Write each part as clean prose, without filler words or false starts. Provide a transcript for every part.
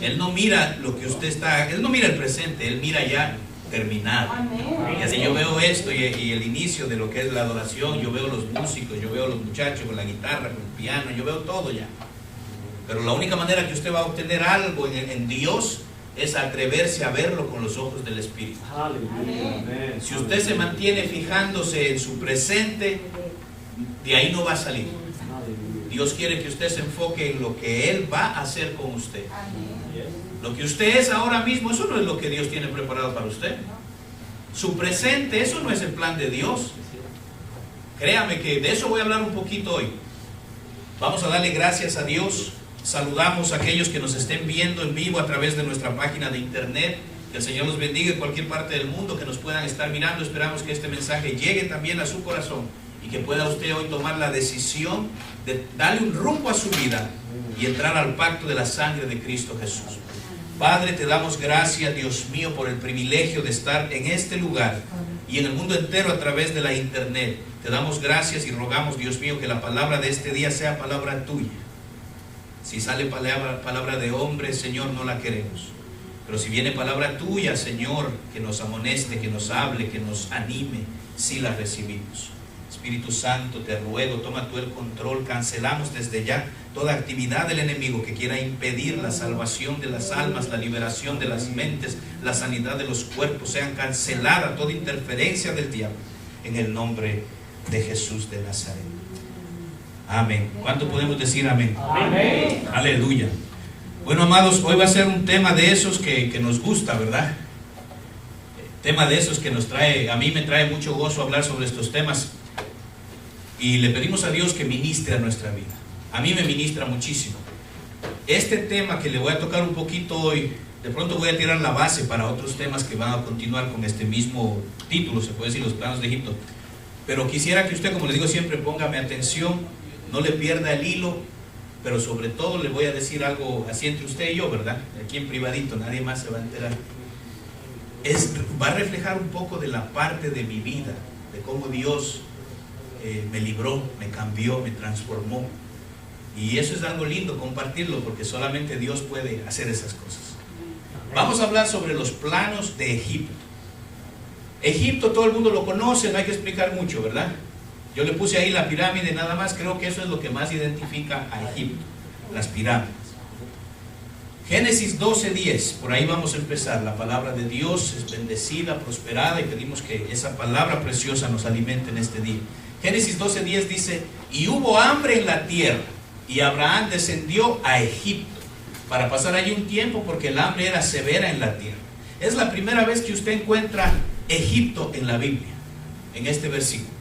Él no mira lo que usted está, Él no mira el presente, Él mira ya terminado. Y así yo veo esto y el inicio de lo que es la adoración, yo veo los músicos, yo veo los muchachos con la guitarra, con el piano, yo veo todo ya. Pero la única manera que usted va a obtener algo en Dios es atreverse a verlo con los ojos del Espíritu. Si usted se mantiene fijándose en su presente, de ahí no va a salir. Dios quiere que usted se enfoque en lo que Él va a hacer con usted. Lo que usted es ahora mismo, eso no es lo que Dios tiene preparado para usted. Su presente, eso no es el plan de Dios. Créame que de eso voy a hablar un poquito hoy. Vamos a darle gracias a Dios. Saludamos a aquellos que nos estén viendo en vivo a través de nuestra página de internet. Que el Señor los bendiga en cualquier parte del mundo, que nos puedan estar mirando. Esperamos que este mensaje llegue también a su corazón y que pueda usted hoy tomar la decisión de darle un rumbo a su vida y entrar al pacto de la sangre de Cristo Jesús. Padre, te damos gracias, Dios mío, por el privilegio de estar en este lugar y en el mundo entero a través de la internet. Te damos gracias y rogamos, Dios mío, que la palabra de este día sea palabra tuya. Si sale palabra de hombre, Señor, no la queremos. Pero si viene palabra tuya, Señor, que nos amoneste, que nos hable, que nos anime, sí la recibimos. Espíritu Santo, te ruego, toma tú el control. Cancelamos desde ya toda actividad del enemigo que quiera impedir la salvación de las almas, la liberación de las mentes, la sanidad de los cuerpos. Sean cancelada toda interferencia del diablo en el nombre de Jesús de Nazaret. Amén. ¿Cuánto podemos decir amén? Amén. Aleluya. Bueno, amados, hoy va a ser un tema de esos que nos gusta, ¿verdad? Tema de esos que nos trae, a mí me trae mucho gozo hablar sobre estos temas. Y le pedimos a Dios que ministre a nuestra vida. A mí me ministra muchísimo. Este tema que le voy a tocar un poquito hoy, de pronto voy a tirar la base para otros temas que van a continuar con este mismo título, se puede decir, los planos de Egipto. Pero quisiera que usted, como le digo siempre, póngame atención, no le pierda el hilo, pero sobre todo le voy a decir algo así entre usted y yo, ¿verdad? Aquí en privadito, nadie más se va a enterar. Va a reflejar un poco de la parte de mi vida, de cómo Dios me libró, me cambió, me transformó. Y eso es algo lindo, compartirlo, porque solamente Dios puede hacer esas cosas. Vamos a hablar sobre los planos de Egipto. Egipto todo el mundo lo conoce, no hay que explicar mucho, ¿verdad? Yo le puse ahí la pirámide nada más, creo que eso es lo que más identifica a Egipto, las pirámides. Génesis 12:10, por ahí vamos a empezar. La palabra de Dios es bendecida, prosperada, y pedimos que esa palabra preciosa nos alimente en este día. Génesis 12:10 dice: y hubo hambre en la tierra, y Abraham descendió a Egipto para pasar allí un tiempo, porque el hambre era severa en la tierra. Es la primera vez que usted encuentra Egipto en la Biblia, en este versículo.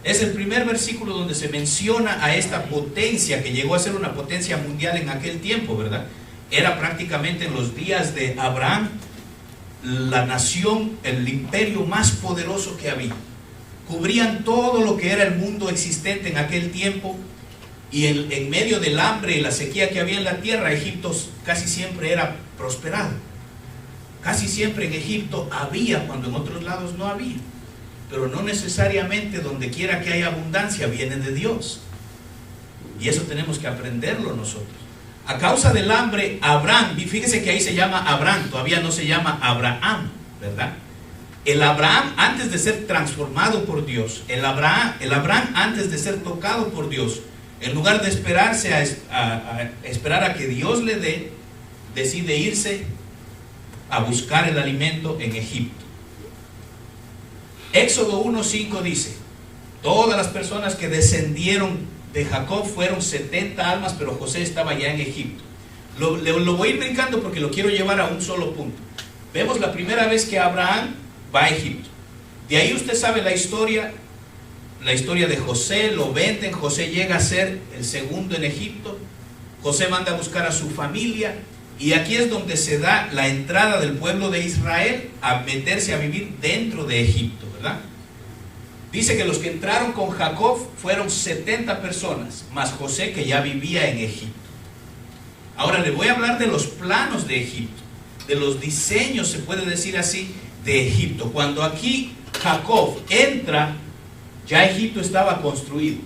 Es el primer versículo donde se menciona a esta potencia que llegó a ser una potencia mundial en aquel tiempo, ¿verdad? Era prácticamente en los días de Abraham la nación, el imperio más poderoso que había. Cubrían todo lo que era el mundo existente en aquel tiempo, y en medio del hambre y la sequía que había en la tierra, Egipto casi siempre era prosperado. Casi siempre en Egipto había cuando en otros lados no había. Pero no necesariamente donde quiera que haya abundancia viene de Dios. Y eso tenemos que aprenderlo nosotros. A causa del hambre, Abraham, y fíjese que ahí se llama Abraham, todavía no se llama Abraham, ¿verdad? El Abraham antes de ser transformado por Dios, el Abraham antes de ser tocado por Dios, en lugar de esperarse a esperar a que Dios le dé, decide irse a buscar el alimento en Egipto. Éxodo 1:5 dice: todas las personas que descendieron de Jacob fueron 70 almas, pero José estaba ya en Egipto. Lo voy a ir brincando porque lo quiero llevar a un solo punto. Vemos la primera vez que Abraham va a Egipto. De ahí usted sabe la historia de José. Lo venden, José llega a ser el segundo en Egipto. José manda a buscar a su familia, y aquí es donde se da la entrada del pueblo de Israel a meterse a vivir dentro de Egipto, ¿verdad? Dice que los que entraron con Jacob fueron 70 personas, más José, que ya vivía en Egipto. Ahora le voy a hablar de los planos de Egipto, de los diseños, se puede decir así, de Egipto. Cuando aquí Jacob entra, ya Egipto estaba construido.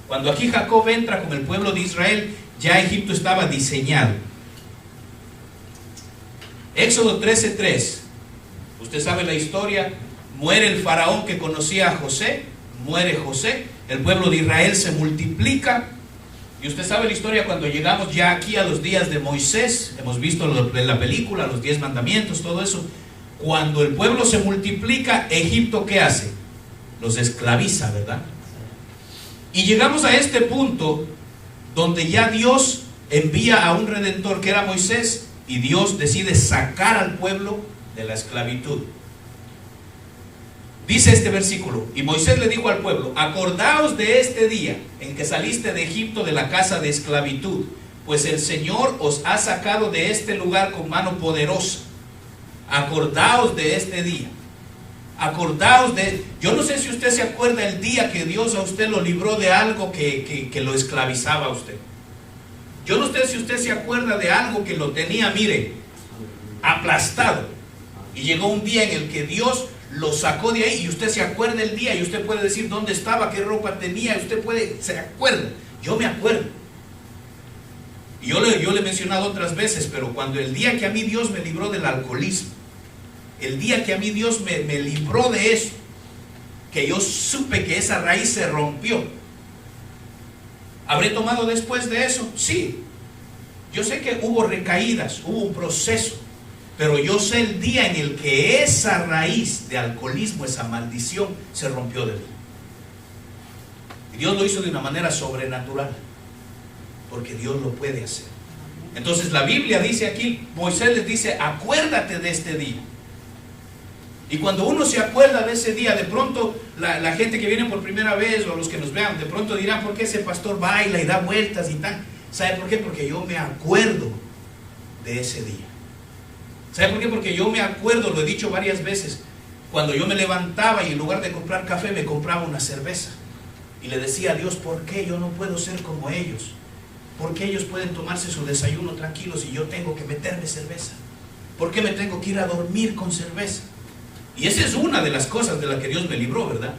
Cuando aquí Jacob entra con el pueblo de Israel, ya Egipto estaba diseñado. Éxodo 13:3. Usted sabe la historia. Muere el faraón que conocía a José. Muere José. El pueblo de Israel se multiplica. Y usted sabe la historia cuando llegamos ya aquí a los días de Moisés. Hemos visto en la película los 10 mandamientos, todo eso. Cuando el pueblo se multiplica, Egipto, ¿qué hace? Los esclaviza, ¿verdad? Y llegamos a este punto donde ya Dios envía a un redentor que era Moisés, y Dios decide sacar al pueblo de la esclavitud. Dice este versículo: y Moisés le dijo al pueblo: acordaos de este día en que saliste de Egipto, de la casa de esclavitud, pues el Señor os ha sacado de este lugar con mano poderosa. Acordaos de este día. Acordaos de... Yo no sé si usted se acuerda el día que Dios a usted lo libró de algo que lo esclavizaba a usted. Yo no sé si usted se acuerda de algo que lo tenía, mire, aplastado. Y llegó un día en el que Dios lo sacó de ahí, y usted se acuerda el día, y usted puede decir dónde estaba, qué ropa tenía, se acuerda. Yo me acuerdo. Y yo le he mencionado otras veces, pero cuando el día que a mí Dios me libró del alcoholismo, el día que a mí Dios me libró de eso, que yo supe que esa raíz se rompió, ¿habré tomado después de eso? Sí. Yo sé que hubo recaídas, hubo un proceso, pero yo sé el día en el que esa raíz de alcoholismo, esa maldición, se rompió de mí. Y Dios lo hizo de una manera sobrenatural, porque Dios lo puede hacer. Entonces la Biblia dice aquí, Moisés les dice: acuérdate de este día. Y cuando uno se acuerda de ese día, de pronto la gente que viene por primera vez, o los que nos vean, de pronto dirán: ¿por qué ese pastor baila y da vueltas y tal? ¿Sabe por qué? Porque yo me acuerdo de ese día. ¿Sabe por qué? Porque yo me acuerdo, lo he dicho varias veces, cuando yo me levantaba y en lugar de comprar café me compraba una cerveza. Y le decía a Dios: ¿por qué yo no puedo ser como ellos? ¿Por qué ellos pueden tomarse su desayuno tranquilos y yo tengo que meterme cerveza? ¿Por qué me tengo que ir a dormir con cerveza? Y esa es una de las cosas de las que Dios me libró, ¿verdad?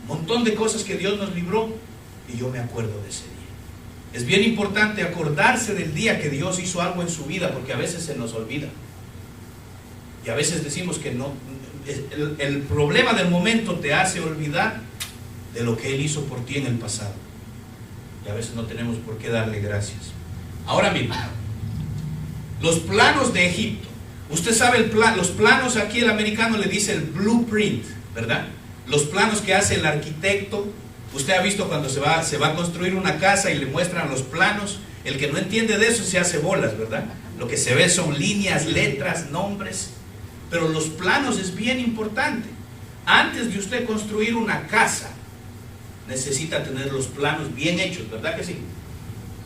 Un montón de cosas que Dios nos libró, y yo me acuerdo de ese día. Es bien importante acordarse del día que Dios hizo algo en su vida, porque a veces se nos olvida. Y a veces decimos que no. El problema del momento te hace olvidar de lo que Él hizo por ti en el pasado. Y a veces no tenemos por qué darle gracias. Ahora mismo, los planos de Egipto. Usted sabe los planos, aquí el americano le dice el blueprint, ¿verdad? Los planos que hace el arquitecto. Usted ha visto cuando se va a construir una casa y le muestran los planos. El que no entiende de eso se hace bolas, ¿verdad? Lo que se ve son líneas, letras, nombres. Pero los planos es bien importante. Antes de usted construir una casa, necesita tener los planos bien hechos, ¿verdad que sí?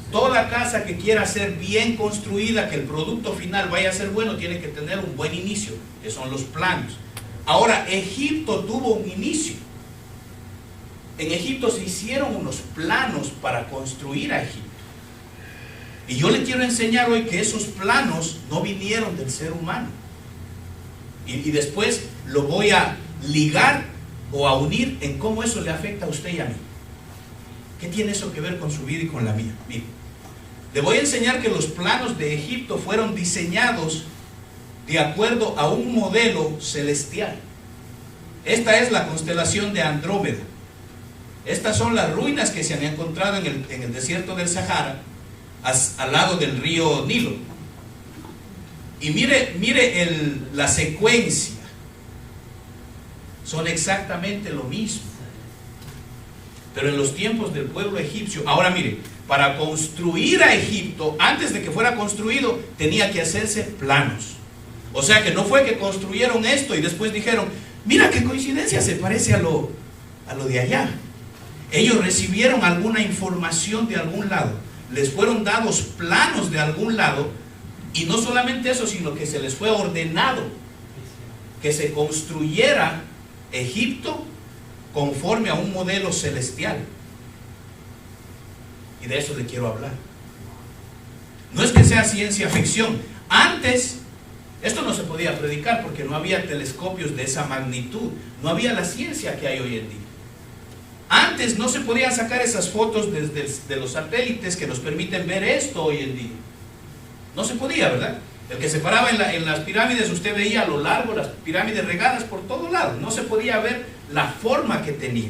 Toda casa que quiera ser bien construida, que el producto final vaya a ser bueno, tiene que tener un buen inicio, que son los planos. Ahora, Egipto tuvo un inicio. En Egipto se hicieron unos planos para construir a Egipto. Y yo le quiero enseñar hoy que esos planos no vinieron del ser humano. Y después lo voy a ligar o a unir en cómo eso le afecta a usted y a mí. ¿Qué tiene eso que ver con su vida y con la mía? Mire, le voy a enseñar que los planos de Egipto fueron diseñados de acuerdo a un modelo celestial. Esta es la constelación de Andrómeda. Estas son las ruinas que se han encontrado en el desierto del Sahara, al lado del río Nilo. Y mire la secuencia. Son exactamente lo mismo. Pero en los tiempos del pueblo egipcio. Ahora mire, para construir a Egipto, antes de que fuera construido, tenía que hacerse planos. O sea que no fue que construyeron esto y después dijeron: mira qué coincidencia, se parece a lo de allá. Ellos recibieron alguna información de algún lado, les fueron dados planos de algún lado, y no solamente eso, sino que se les fue ordenado que se construyera Egipto conforme a un modelo celestial. Y de eso le quiero hablar. No es que sea ciencia ficción. Antes esto no se podía predicar porque no había telescopios de esa magnitud, no había la ciencia que hay hoy en día. Antes no se podían sacar esas fotos de los satélites que nos permiten ver esto hoy en día. No se podía, ¿verdad? El que se paraba en las pirámides, usted veía a lo largo las pirámides regadas por todos lados. No se podía ver la forma que tenía.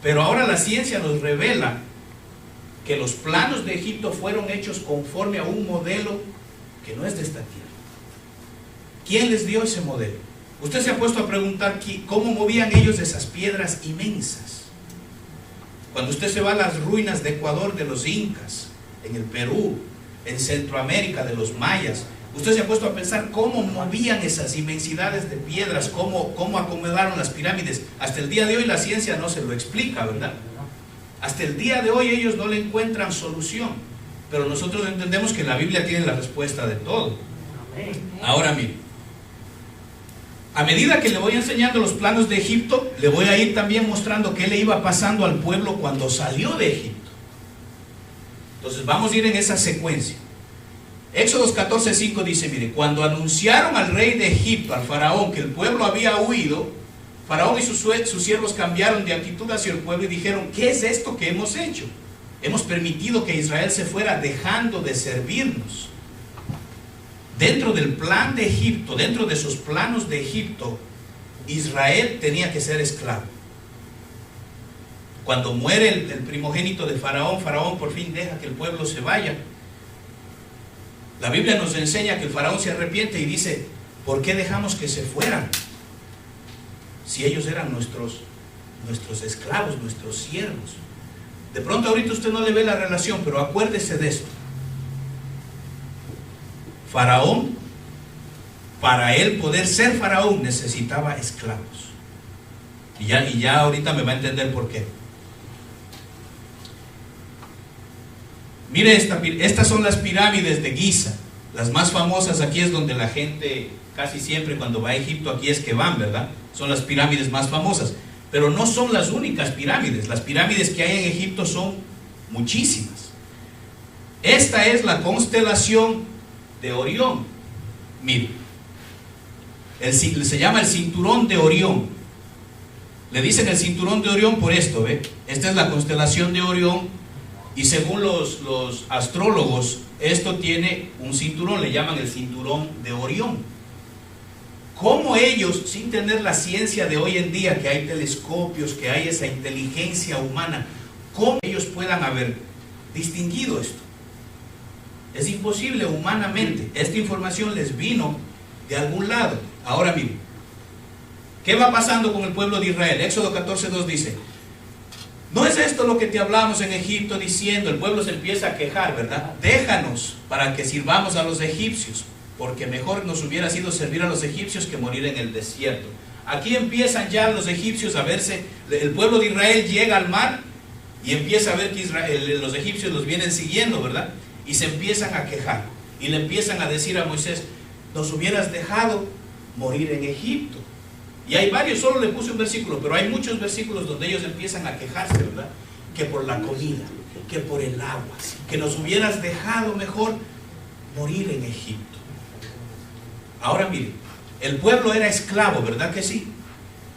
Pero ahora la ciencia nos revela que los planos de Egipto fueron hechos conforme a un modelo que no es de esta tierra. ¿Quién les dio ese modelo? Usted se ha puesto a preguntar cómo movían ellos esas piedras inmensas. Cuando usted se va a las ruinas de Ecuador de los incas, en el Perú, en Centroamérica de los mayas, usted se ha puesto a pensar cómo movían esas inmensidades de piedras, cómo acomodaron las pirámides. Hasta el día de hoy la ciencia no se lo explica, ¿verdad? Hasta el día de hoy ellos no le encuentran solución, pero nosotros entendemos que la Biblia tiene la respuesta de todo. Ahora mire, a medida que le voy enseñando los planos de Egipto, le voy a ir también mostrando qué le iba pasando al pueblo cuando salió de Egipto. Entonces vamos a ir en esa secuencia. Éxodo 14:5 dice, mire, cuando anunciaron al rey de Egipto, al faraón, que el pueblo había huido, Faraón y sus siervos cambiaron de actitud hacia el pueblo y dijeron, ¿qué es esto que hemos hecho? Hemos permitido que Israel se fuera dejando de servirnos. Dentro del plan de Egipto, dentro de esos planos de Egipto, Israel tenía que ser esclavo. Cuando muere el primogénito de Faraón, Faraón por fin deja que el pueblo se vaya. La Biblia nos enseña que el Faraón se arrepiente y dice, ¿por qué dejamos que se fueran? Si ellos eran nuestros esclavos, nuestros siervos. De pronto ahorita usted no le ve la relación, pero acuérdese de esto. Faraón, para él poder ser faraón, necesitaba esclavos. Y ya ahorita me va a entender por qué. Mire, estas son las pirámides de Giza. Las más famosas. Aquí es donde la gente casi siempre cuando va a Egipto, aquí es que van, ¿verdad? Son las pirámides más famosas. Pero no son las únicas pirámides. Las pirámides que hay en Egipto son muchísimas. Esta es la constelación de Orión. Mire, se llama el cinturón de Orión. Le dicen el cinturón de Orión por esto, ¿ve? Esta es la constelación de Orión. Y según los astrólogos, esto tiene un cinturón, le llaman el cinturón de Orión. ¿Cómo ellos, sin tener la ciencia de hoy en día, que hay telescopios, que hay esa inteligencia humana, cómo ellos puedan haber distinguido esto? Es imposible humanamente. Esta información les vino de algún lado. Ahora miren, ¿qué va pasando con el pueblo de Israel? Éxodo 14:2 dice, ¿no es esto lo que te hablamos en Egipto diciendo? El pueblo se empieza a quejar, ¿verdad? Déjanos para que sirvamos a los egipcios, porque mejor nos hubiera sido servir a los egipcios que morir en el desierto. Aquí empiezan ya los egipcios a verse, el pueblo de Israel llega al mar y empieza a ver que los egipcios los vienen siguiendo, ¿verdad? Y se empiezan a quejar y le empiezan a decir a Moisés, nos hubieras dejado morir en Egipto. Y hay varios, solo le puse un versículo, pero hay muchos versículos donde ellos empiezan a quejarse, ¿verdad? Que por la comida, que por el agua, que nos hubieras dejado mejor morir en Egipto. Ahora miren, el pueblo era esclavo, ¿verdad que sí?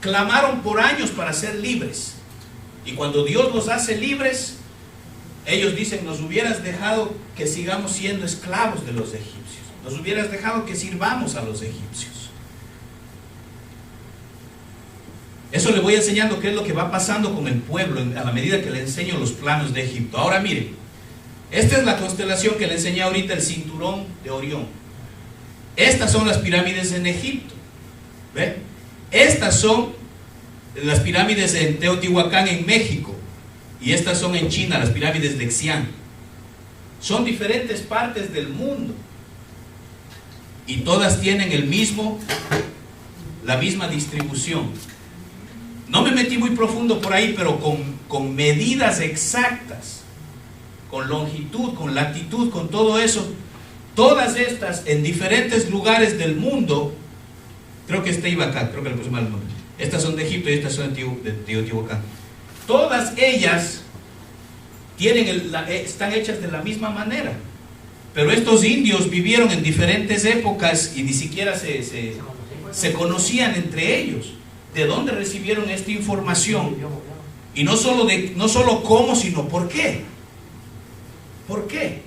Clamaron por años para ser libres. Y cuando Dios los hace libres, ellos dicen, nos hubieras dejado que sigamos siendo esclavos de los egipcios. Nos hubieras dejado que sirvamos a los egipcios. Eso le voy enseñando qué es lo que va pasando con el pueblo a la medida que le enseño los planos de Egipto. Ahora miren, esta es la constelación que le enseñé ahorita, el cinturón de Orión. Estas son las pirámides en Egipto. ¿Ve? Estas son las pirámides en Teotihuacán en México. Y estas son en China, las pirámides de Xi'an. Son diferentes partes del mundo. Y todas tienen la misma distribución. No me metí muy profundo por ahí, pero con medidas exactas, con longitud, con latitud, con todo eso. Todas estas en diferentes lugares del mundo, creo que esta iba acá, creo que le puse mal el nombre. Estas son de Egipto y estas son de Teotihuacán. Todas ellas están hechas de la misma manera. Pero estos indios vivieron en diferentes épocas y ni siquiera se conocían entre ellos. ¿De dónde recibieron esta información? Y no solo cómo, sino por qué. ¿Por qué?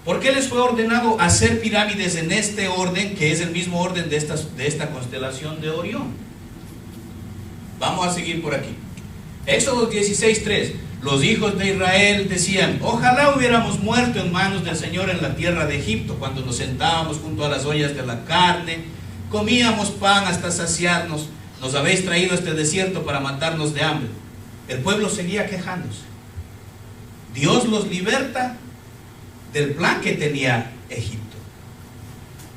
¿Por qué les fue ordenado hacer pirámides en este orden, que es el mismo orden de esta constelación de Orión? Vamos a seguir por aquí. Éxodo 16:3. Los hijos de Israel decían: ojalá hubiéramos muerto en manos del Señor en la tierra de Egipto, cuando nos sentábamos junto a las ollas de la carne, comíamos pan hasta saciarnos. Nos habéis traído a este desierto para matarnos de hambre. El pueblo seguía quejándose. Dios los liberta del plan que tenía Egipto.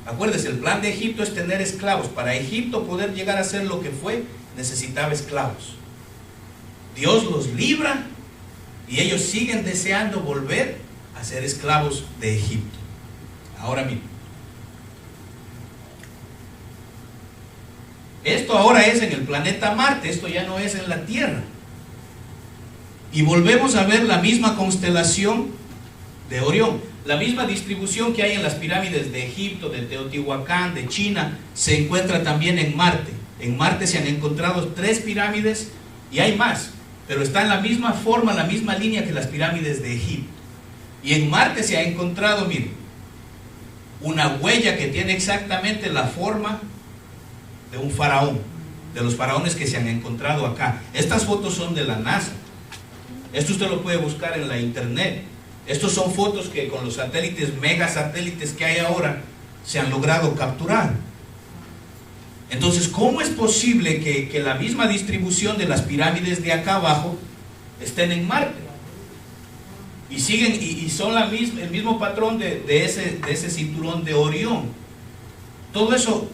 Acuérdense, el plan de Egipto es tener esclavos. Para Egipto poder llegar a ser lo que fue, necesitaba esclavos. Dios los libra y ellos siguen deseando volver a ser esclavos de Egipto. Ahora mismo, esto ahora es en el planeta Marte, esto ya no es en la Tierra. Y volvemos a ver la misma constelación de Orión, la misma distribución que hay en las pirámides de Egipto, de Teotihuacán, de China, se encuentra también en Marte. En Marte se han encontrado 3 pirámides y hay más, pero está en la misma forma, la misma línea que las pirámides de Egipto. Y en Marte se ha encontrado, miren, una huella que tiene exactamente la forma de un faraón, de los faraones que se han encontrado acá. Estas fotos son de la NASA. Esto usted lo puede buscar en la internet. Estos son fotos que con los satélites, megasatélites que hay ahora, se han logrado capturar. Entonces, ¿cómo es posible que la misma distribución de las pirámides de acá abajo estén en Marte? Y siguen, y son el mismo patrón de ese cinturón de Orión. Todo eso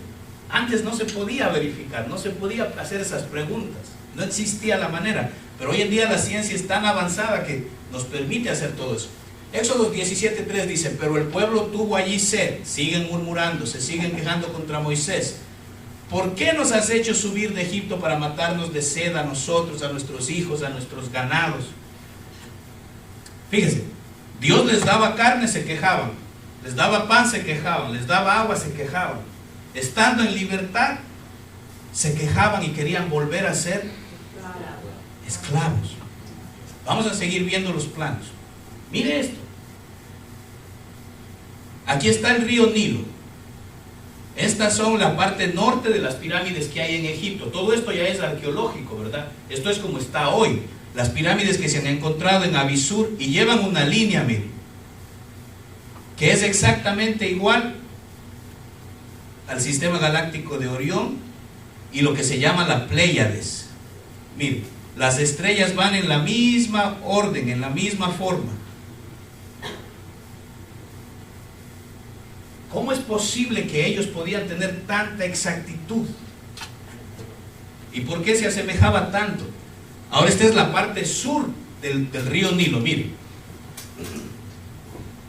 antes no se podía verificar, no se podía hacer esas preguntas, no existía la manera. Pero hoy en día la ciencia es tan avanzada que nos permite hacer todo eso. Éxodo 17:3 dice: pero el pueblo tuvo allí sed. Siguen murmurando, se siguen quejando contra Moisés. ¿Por qué nos has hecho subir de Egipto para matarnos de sed a nosotros, a nuestros hijos, a nuestros ganados? Fíjense, Dios les daba carne, se quejaban. Les daba pan, se quejaban. Les daba agua, se quejaban. Estando en libertad, se quejaban y querían volver a ser esclavos. Vamos a seguir viendo los planos. Mire esto. Aquí está el río Nilo. Estas son la parte norte de las pirámides que hay en Egipto. Todo esto ya es arqueológico, ¿verdad? Esto es como está hoy. Las pirámides que se han encontrado en Abisur y llevan una línea, miren, que es exactamente igual al sistema galáctico de Orión y lo que se llama la Pléyades. Miren, las estrellas van en la misma orden, en la misma forma. ¿Cómo es posible que ellos podían tener tanta exactitud? ¿Y por qué se asemejaba tanto? Ahora esta es la parte sur del río Nilo, miren.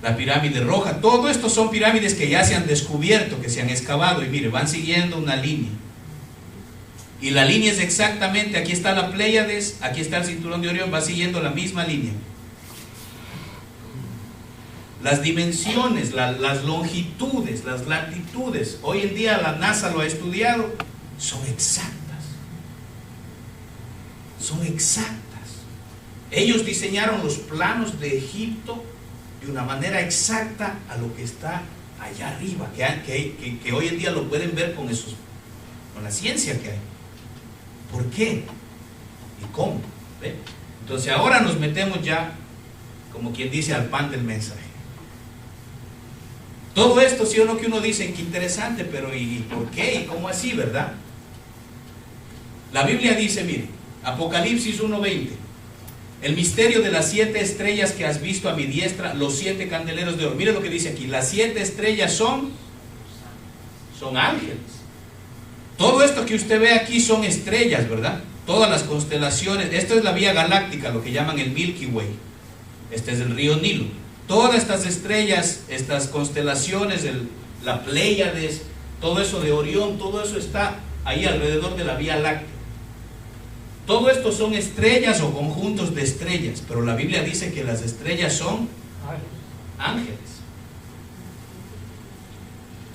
La pirámide roja, todo esto son pirámides que ya se han descubierto, que se han excavado, y miren, van siguiendo una línea. Y la línea es exactamente, aquí está la Pléyades, aquí está el cinturón de Orión, va siguiendo la misma línea. Las dimensiones, las longitudes, las latitudes, hoy en día la NASA lo ha estudiado, son exactas. Son exactas. Ellos diseñaron los planos de Egipto de una manera exacta a lo que está allá arriba, que hoy en día lo pueden ver con la ciencia que hay. ¿Por qué? ¿Y cómo? ¿Ve? Entonces ahora nos metemos ya, como quien dice, al pan del mensaje. Todo esto, sí o no, que uno dice, qué interesante, pero ¿y por qué? ¿Y cómo así, verdad? La Biblia dice, mire, Apocalipsis 1:20, el misterio de las 7 estrellas que has visto a mi diestra, los 7 candeleros de oro. Mire lo que dice aquí, las 7 estrellas son ángeles. Todo esto que usted ve aquí son estrellas, ¿verdad? Todas las constelaciones, esto es la vía galáctica, lo que llaman el Milky Way. Este es el río Nilo. Todas estas estrellas, estas constelaciones, la Pléyades, todo eso de Orión, todo eso está ahí alrededor de la Vía Láctea. Todo esto son estrellas o conjuntos de estrellas, pero la Biblia dice que las estrellas son ángeles.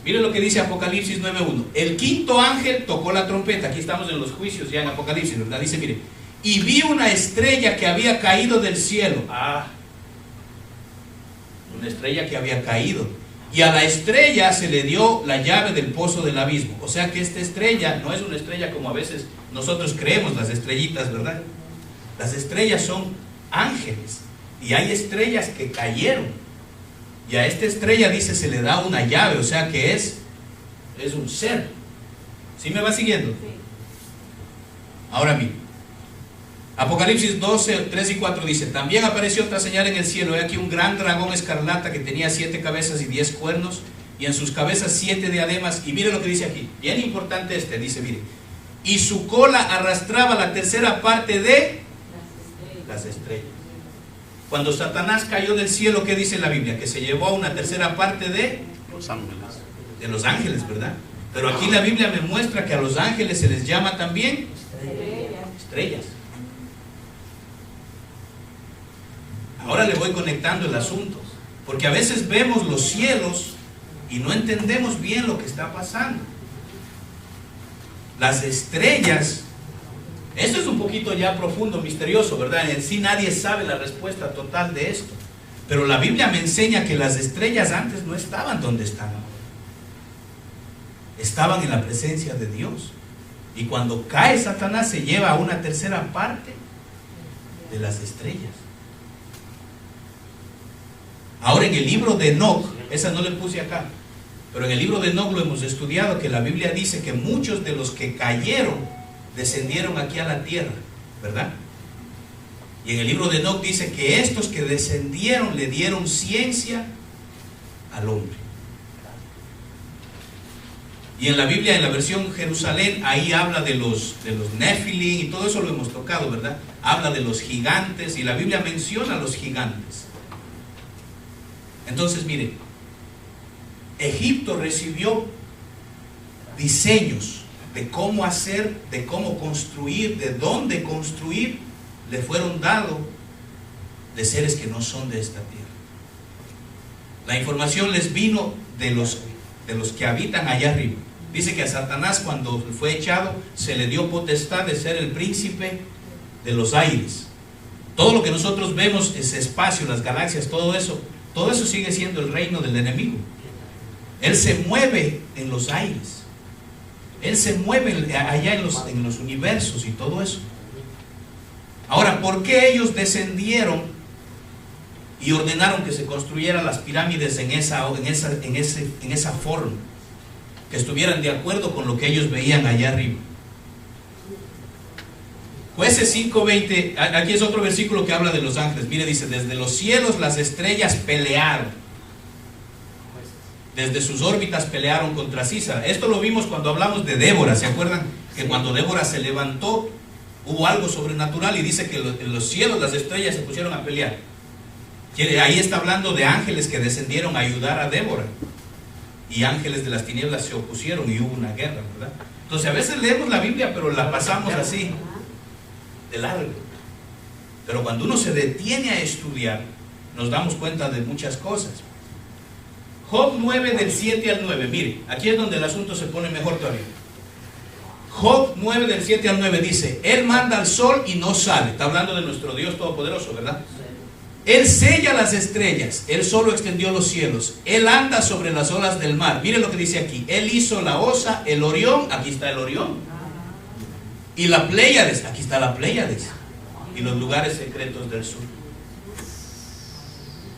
Miren lo que dice Apocalipsis 9:1. El quinto ángel tocó la trompeta. Aquí estamos en los juicios ya en Apocalipsis, ¿verdad? Dice, mire, y vi una estrella que había caído del cielo. una estrella que había caído. Y a la estrella se le dio la llave del pozo del abismo. O sea que esta estrella no es una estrella como a veces nosotros creemos, las estrellitas, ¿verdad? Las estrellas son ángeles. Y hay estrellas que cayeron. Y a esta estrella, dice, se le da una llave. O sea que es un ser. ¿Sí me va siguiendo? Ahora mire. Apocalipsis 12, 3 y 4 dice: también apareció otra señal en el cielo. He aquí un gran dragón escarlata que tenía 7 cabezas y 10 cuernos, y en sus cabezas 7 diademas. Y mire lo que dice aquí, bien importante dice, mire, y su cola arrastraba la tercera parte de las estrellas. Cuando Satanás cayó del cielo, ¿qué dice la Biblia? Que se llevó a una tercera parte de los ángeles, ¿verdad? Pero aquí la Biblia me muestra que a los ángeles se les llama también estrellas. Ahora le voy conectando el asunto, porque a veces vemos los cielos y no entendemos bien lo que está pasando. Las estrellas, esto es un poquito ya profundo, misterioso, ¿verdad? En sí nadie sabe la respuesta total de esto, pero la Biblia me enseña que las estrellas antes no estaban donde están ahora. Estaban en la presencia de Dios, y cuando cae Satanás se lleva a una tercera parte de las estrellas. Ahora en el libro de Enoc, esa no le puse acá, pero en el libro de Enoc lo hemos estudiado, que la Biblia dice que muchos de los que cayeron descendieron aquí a la tierra, ¿verdad? Y en el libro de Enoc dice que estos que descendieron le dieron ciencia al hombre. Y en la Biblia, en la versión Jerusalén, ahí habla de los Nefilim, y todo eso lo hemos tocado, ¿verdad? Habla de los gigantes, y la Biblia menciona a los gigantes. Entonces, miren, Egipto recibió diseños de cómo hacer, de cómo construir, de dónde construir, le fueron dados de seres que no son de esta tierra. La información les vino de los que habitan allá arriba. Dice que a Satanás, cuando fue echado, se le dio potestad de ser el príncipe de los aires. Todo lo que nosotros vemos, ese espacio, las galaxias, todo eso sigue siendo el reino del enemigo. Él se mueve en los aires, él se mueve allá en los universos y todo eso. Ahora, ¿por qué ellos descendieron y ordenaron que se construyeran las pirámides en esa forma, que estuvieran de acuerdo con lo que ellos veían allá arriba? Jueces 5:20, aquí es otro versículo que habla de los ángeles. Mire, dice: desde los cielos las estrellas pelearon, desde sus órbitas pelearon contra Císara. Esto lo vimos cuando hablamos de Débora. ¿Se acuerdan? Que cuando Débora se levantó, hubo algo sobrenatural, y dice que en los cielos las estrellas se pusieron a pelear. Ahí está hablando de ángeles que descendieron a ayudar a Débora, y ángeles de las tinieblas se opusieron y hubo una guerra, ¿verdad? Entonces a veces leemos la Biblia pero la pasamos así de largo, pero cuando uno se detiene a estudiar nos damos cuenta de muchas cosas. Job 9 del 7 al 9, mire, aquí es donde el asunto se pone mejor todavía. Job 9 del 7 al 9 dice: Él manda al sol y no sale. Está hablando de nuestro Dios Todopoderoso, ¿verdad? Él sella las estrellas, Él solo extendió los cielos, Él anda sobre las olas del mar. Mire lo que dice aquí: Él hizo la Osa, el Orión, aquí está el Orión, y la Pléyades, aquí está la Pléyades, y los lugares secretos del sur.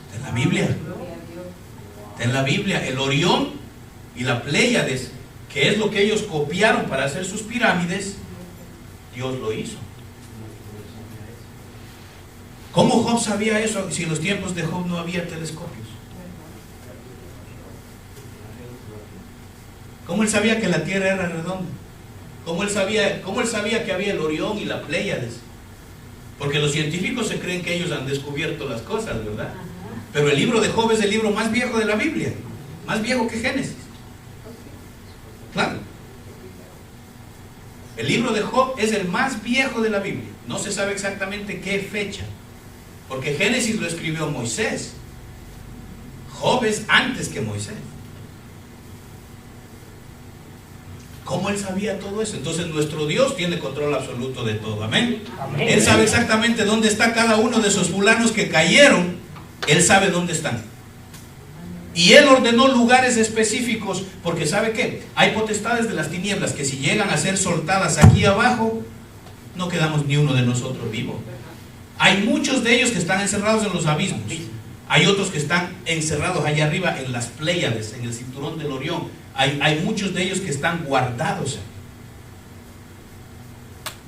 Está en la Biblia, está en la Biblia, el Orión y la Pléyades, que es lo que ellos copiaron para hacer sus pirámides. Dios lo hizo. ¿Cómo Job sabía eso si en los tiempos de Job no había telescopios? ¿Cómo él sabía que la tierra era redonda? ¿Cómo él sabía que había el Orión y la Pléyades? Porque los científicos se creen que ellos han descubierto las cosas, ¿verdad? Pero el libro de Job es el libro más viejo de la Biblia, más viejo que Génesis. Claro. El libro de Job es el más viejo de la Biblia. No se sabe exactamente qué fecha, porque Génesis lo escribió Moisés. Job es antes que Moisés. ¿Cómo él sabía todo eso? Entonces nuestro Dios tiene control absoluto de todo. Amén. Amén. Él sabe exactamente dónde está cada uno de esos fulanos que cayeron. Él sabe dónde están. Y Él ordenó lugares específicos, porque ¿sabe qué? Hay potestades de las tinieblas que si llegan a ser soltadas aquí abajo, no quedamos ni uno de nosotros vivo. Hay muchos de ellos que están encerrados en los abismos. Hay otros que están encerrados allá arriba en las Pléyades, en el cinturón del Orión. Hay muchos de ellos que están guardados.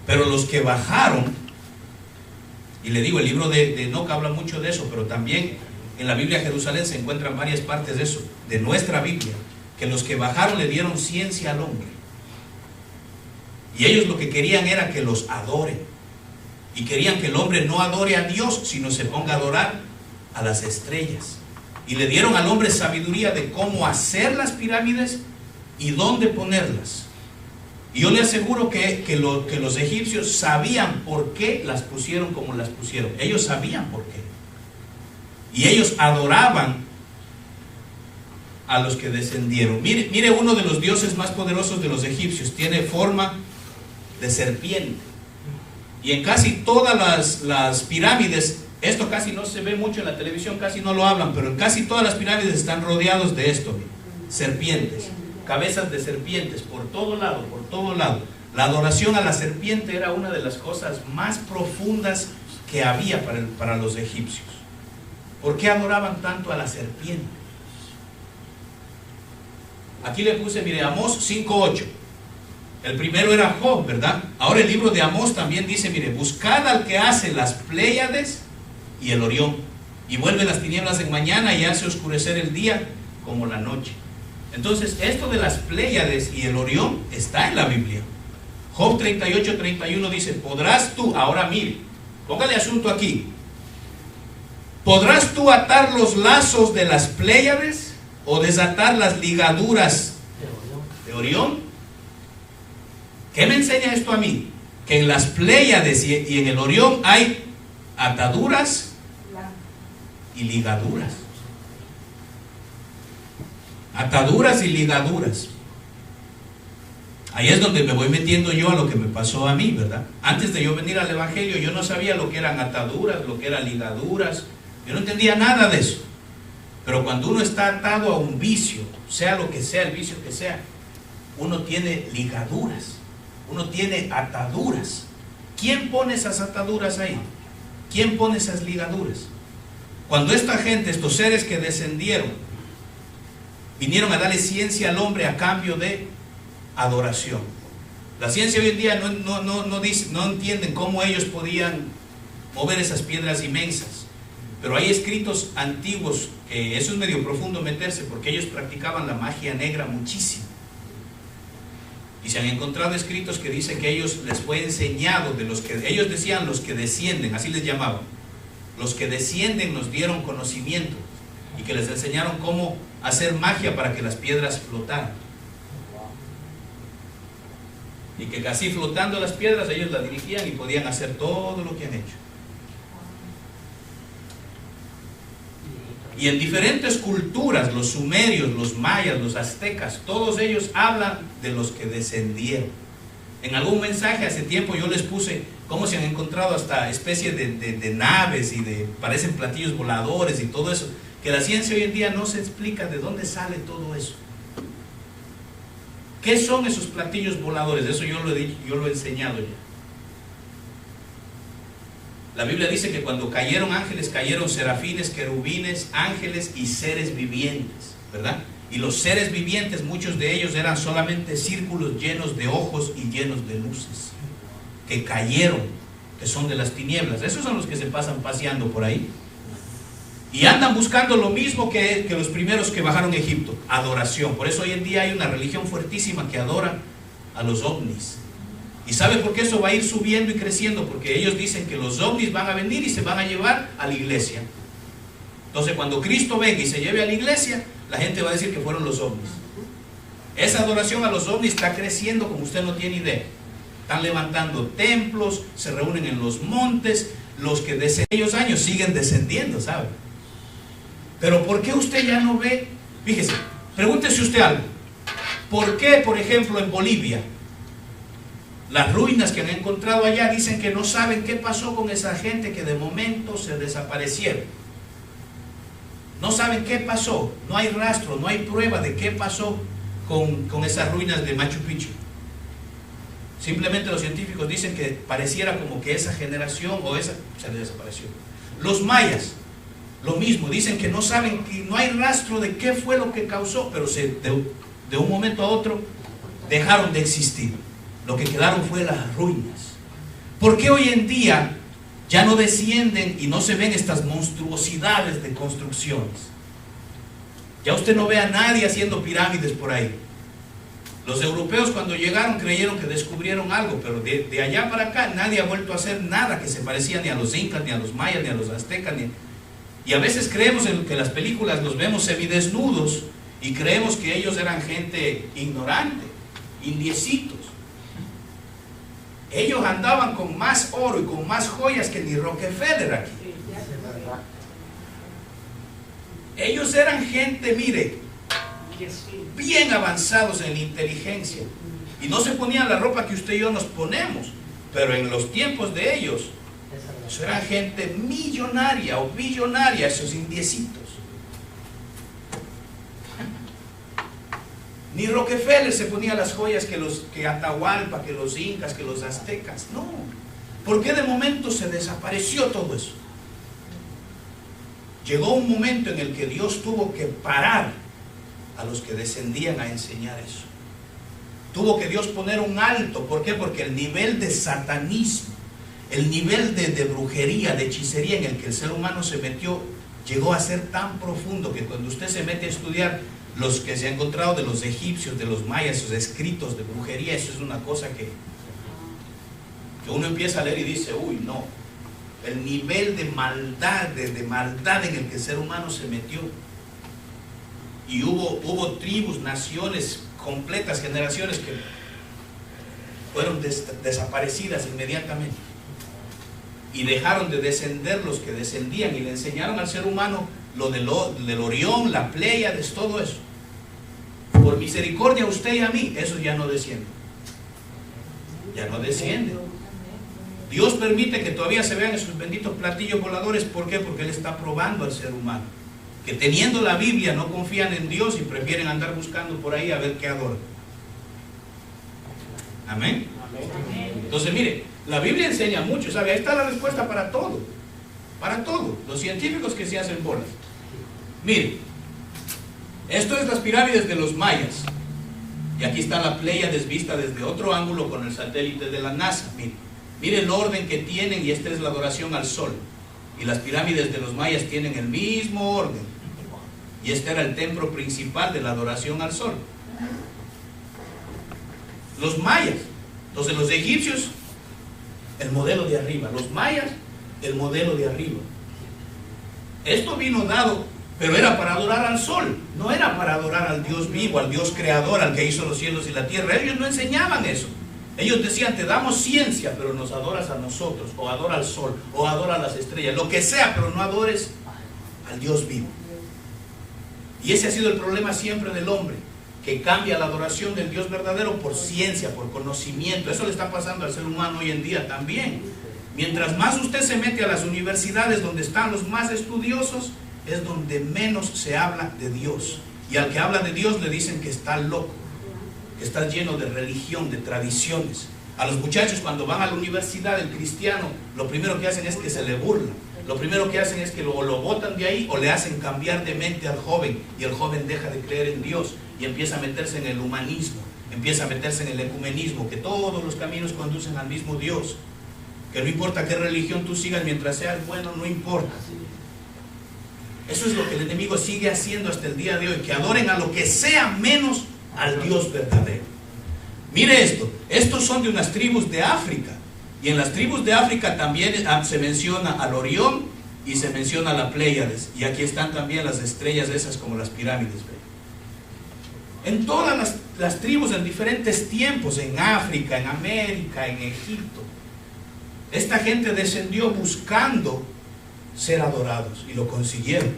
Pero los que bajaron, y le digo, el libro de Enoc habla mucho de eso, pero también en la Biblia de Jerusalén se encuentran varias partes de eso, de nuestra Biblia, que los que bajaron le dieron ciencia al hombre. Y ellos lo que querían era que los adoren. Y querían que el hombre no adore a Dios, sino se ponga a adorar a las estrellas. Y le dieron al hombre sabiduría de cómo hacer las pirámides y dónde ponerlas. Y yo le aseguro que los egipcios sabían por qué las pusieron como las pusieron. Ellos sabían por qué. Y ellos adoraban a los que descendieron. Mire uno de los dioses más poderosos de los egipcios. Tiene forma de serpiente. Y en casi todas las pirámides, esto casi no se ve mucho en la televisión, casi no lo hablan, pero en casi todas las pirámides están rodeados de esto, serpientes, cabezas de serpientes, por todo lado, por todo lado. La adoración a la serpiente era una de las cosas más profundas que había para los egipcios. ¿Por qué adoraban tanto a la serpiente? Aquí le puse, mire, Amós 5:8. El primero era Job, ¿verdad? Ahora el libro de Amós también dice, mire, buscad al que hace las Pléyades y el Orión, y vuelve las tinieblas en mañana y hace oscurecer el día como la noche. Entonces, esto de las Pléyades y el Orión está en la Biblia. Job 38:31 dice, podrás tú, ahora mire, póngale asunto aquí, ¿podrás tú atar los lazos de las Pléyades o desatar las ligaduras de Orión? ¿Qué me enseña esto a mí? Que en las Pléyades y en el Orión hay ataduras y ligaduras. Ataduras y ligaduras. Ahí es donde me voy metiendo yo a lo que me pasó a mí, ¿verdad? Antes de yo venir al Evangelio, yo no sabía lo que eran ataduras, lo que eran ligaduras. Yo no entendía nada de eso. Pero cuando uno está atado a un vicio, sea lo que sea, el vicio que sea, uno tiene ligaduras. Uno tiene ataduras. ¿Quién pone esas ataduras ahí? ¿Quién pone esas ligaduras? Cuando esta gente, estos seres que descendieron, vinieron a darle ciencia al hombre a cambio de adoración. La ciencia hoy en día no entienden cómo ellos podían mover esas piedras inmensas. Pero hay escritos antiguos, que eso es medio profundo meterse, porque ellos practicaban la magia negra muchísimo. Y se han encontrado escritos que dicen que ellos les fue enseñado, de los que ellos decían, los que descienden, así les llamaban. Los que descienden nos dieron conocimiento y que les enseñaron cómo hacer magia para que las piedras flotaran. Y que casi flotando las piedras ellos las dirigían y podían hacer todo lo que han hecho. Y en diferentes culturas, los sumerios, los mayas, los aztecas, todos ellos hablan de los que descendieron. En algún mensaje hace tiempo yo les puse cómo se han encontrado hasta especies de naves y parecen platillos voladores y todo eso, que la ciencia hoy en día no se explica de dónde sale todo eso. ¿Qué son esos platillos voladores? Eso yo lo he dicho, yo lo he enseñado ya. La Biblia dice que cuando cayeron ángeles, cayeron serafines, querubines, ángeles y seres vivientes, ¿verdad? Y los seres vivientes, muchos de ellos eran solamente círculos llenos de ojos y llenos de luces, que cayeron, que son de las tinieblas. Esos son los que se pasan paseando por ahí. Y andan buscando lo mismo que los primeros que bajaron a Egipto, adoración. Por eso hoy en día hay una religión fuertísima que adora a los ovnis. ¿Y sabe por qué eso va a ir subiendo y creciendo? Porque ellos dicen que los ovnis van a venir y se van a llevar a la iglesia. Entonces cuando Cristo venga y se lleve a la iglesia, la gente va a decir que fueron los ovnis. Esa adoración a los ovnis está creciendo como usted no tiene idea. Están levantando templos, se reúnen en los montes. Los que desde aquellos años siguen descendiendo, ¿sabe? Pero ¿por qué usted ya no ve? Fíjese, pregúntese usted algo. ¿Por qué, por ejemplo, en Bolivia, las ruinas que han encontrado allá dicen que no saben qué pasó con esa gente que de momento se desaparecieron? No saben qué pasó, no hay rastro, no hay prueba de qué pasó con esas ruinas de Machu Picchu. Simplemente los científicos dicen que pareciera como que esa generación o esa se desapareció. Los mayas, lo mismo, dicen que no saben, que no hay rastro de qué fue lo que causó, pero de un momento a otro dejaron de existir. Lo que quedaron fue las ruinas. ¿Por qué hoy en día ya no descienden y no se ven estas monstruosidades de construcciones? Ya usted no ve a nadie haciendo pirámides por ahí. Los europeos cuando llegaron creyeron que descubrieron algo, pero de allá para acá nadie ha vuelto a hacer nada que se parecía ni a los incas, ni a los mayas, ni a los aztecas. Y a veces creemos en que las películas los vemos semidesnudos y creemos que ellos eran gente ignorante, indiecitos. Ellos andaban con más oro y con más joyas que ni Rockefeller aquí. Ellos eran gente, mire, bien avanzados en la inteligencia. Y no se ponían la ropa que usted y yo nos ponemos. Pero en los tiempos de ellos, eso era gente millonaria o billonaria, esos indiecitos. Ni Rockefeller se ponía las joyas que Atahualpa, que los incas, que los aztecas. No. ¿Por qué de momento se desapareció todo eso? Llegó un momento en el que Dios tuvo que parar a los que descendían a enseñar eso. Tuvo que Dios poner un alto. ¿Por qué? Porque el nivel de satanismo, el nivel de brujería, de hechicería en el que el ser humano se metió, llegó a ser tan profundo que cuando usted se mete a estudiar los que se ha encontrado de los egipcios, de los mayas, sus escritos de brujería, eso es una cosa que uno empieza a leer y dice, uy, no. El nivel de maldad, de maldad en el que el ser humano se metió. Y hubo tribus, naciones completas, generaciones que fueron desaparecidas inmediatamente. Y dejaron de descender los que descendían y le enseñaron al ser humano lo del Orión, la Pléyades, todo eso. Por misericordia a usted y a mí, eso ya no desciende. Ya no desciende. Dios permite que todavía se vean esos benditos platillos voladores. ¿Por qué? Porque Él está probando al ser humano, que teniendo la Biblia no confían en Dios y prefieren andar buscando por ahí a ver qué adoran. Amén. Entonces mire, la Biblia enseña mucho, ¿sabe? Ahí está la respuesta para todo. Para todo. Los científicos que se hacen bolas. Mire, esto es las pirámides de los mayas. Y aquí está la Pléyades vista desde otro ángulo con el satélite de la NASA. Mire el orden que tienen, y esta es la adoración al sol. Y las pirámides de los mayas tienen el mismo orden. Y este era el templo principal de la adoración al sol. Los mayas. Entonces los egipcios, el modelo de arriba. Los mayas, el modelo de arriba. Esto vino dado, pero era para adorar al sol. No era para adorar al Dios vivo, al Dios creador, al que hizo los cielos y la tierra. Ellos no enseñaban eso. Ellos decían, te damos ciencia, pero nos adoras a nosotros, o adora al sol, o adora a las estrellas, lo que sea, pero no adores al Dios vivo. Y ese ha sido el problema siempre del hombre, que cambia la adoración del Dios verdadero por ciencia, por conocimiento. Eso le está pasando al ser humano hoy en día también. Mientras más usted se mete a las universidades donde están los más estudiosos, es donde menos se habla de Dios. Y al que habla de Dios le dicen que está loco, que está lleno de religión, de tradiciones. A los muchachos cuando van a la universidad, el cristiano, lo primero que hacen es que se le burlan. Lo primero que hacen es que lo botan de ahí o le hacen cambiar de mente al joven. Y el joven deja de creer en Dios y empieza a meterse en el humanismo, empieza a meterse en el ecumenismo, que todos los caminos conducen al mismo Dios. Que no importa qué religión tú sigas, mientras seas bueno, no importa. Eso es lo que el enemigo sigue haciendo hasta el día de hoy, que adoren a lo que sea menos al Dios verdadero. Mire esto, estos son de unas tribus de África, y en las tribus de África también se menciona al Orión y se menciona a la Pléyades, y aquí están también las estrellas esas como las pirámides. En todas las tribus en diferentes tiempos, en África, en América, en Egipto, esta gente descendió buscando ser adorados y lo consiguieron,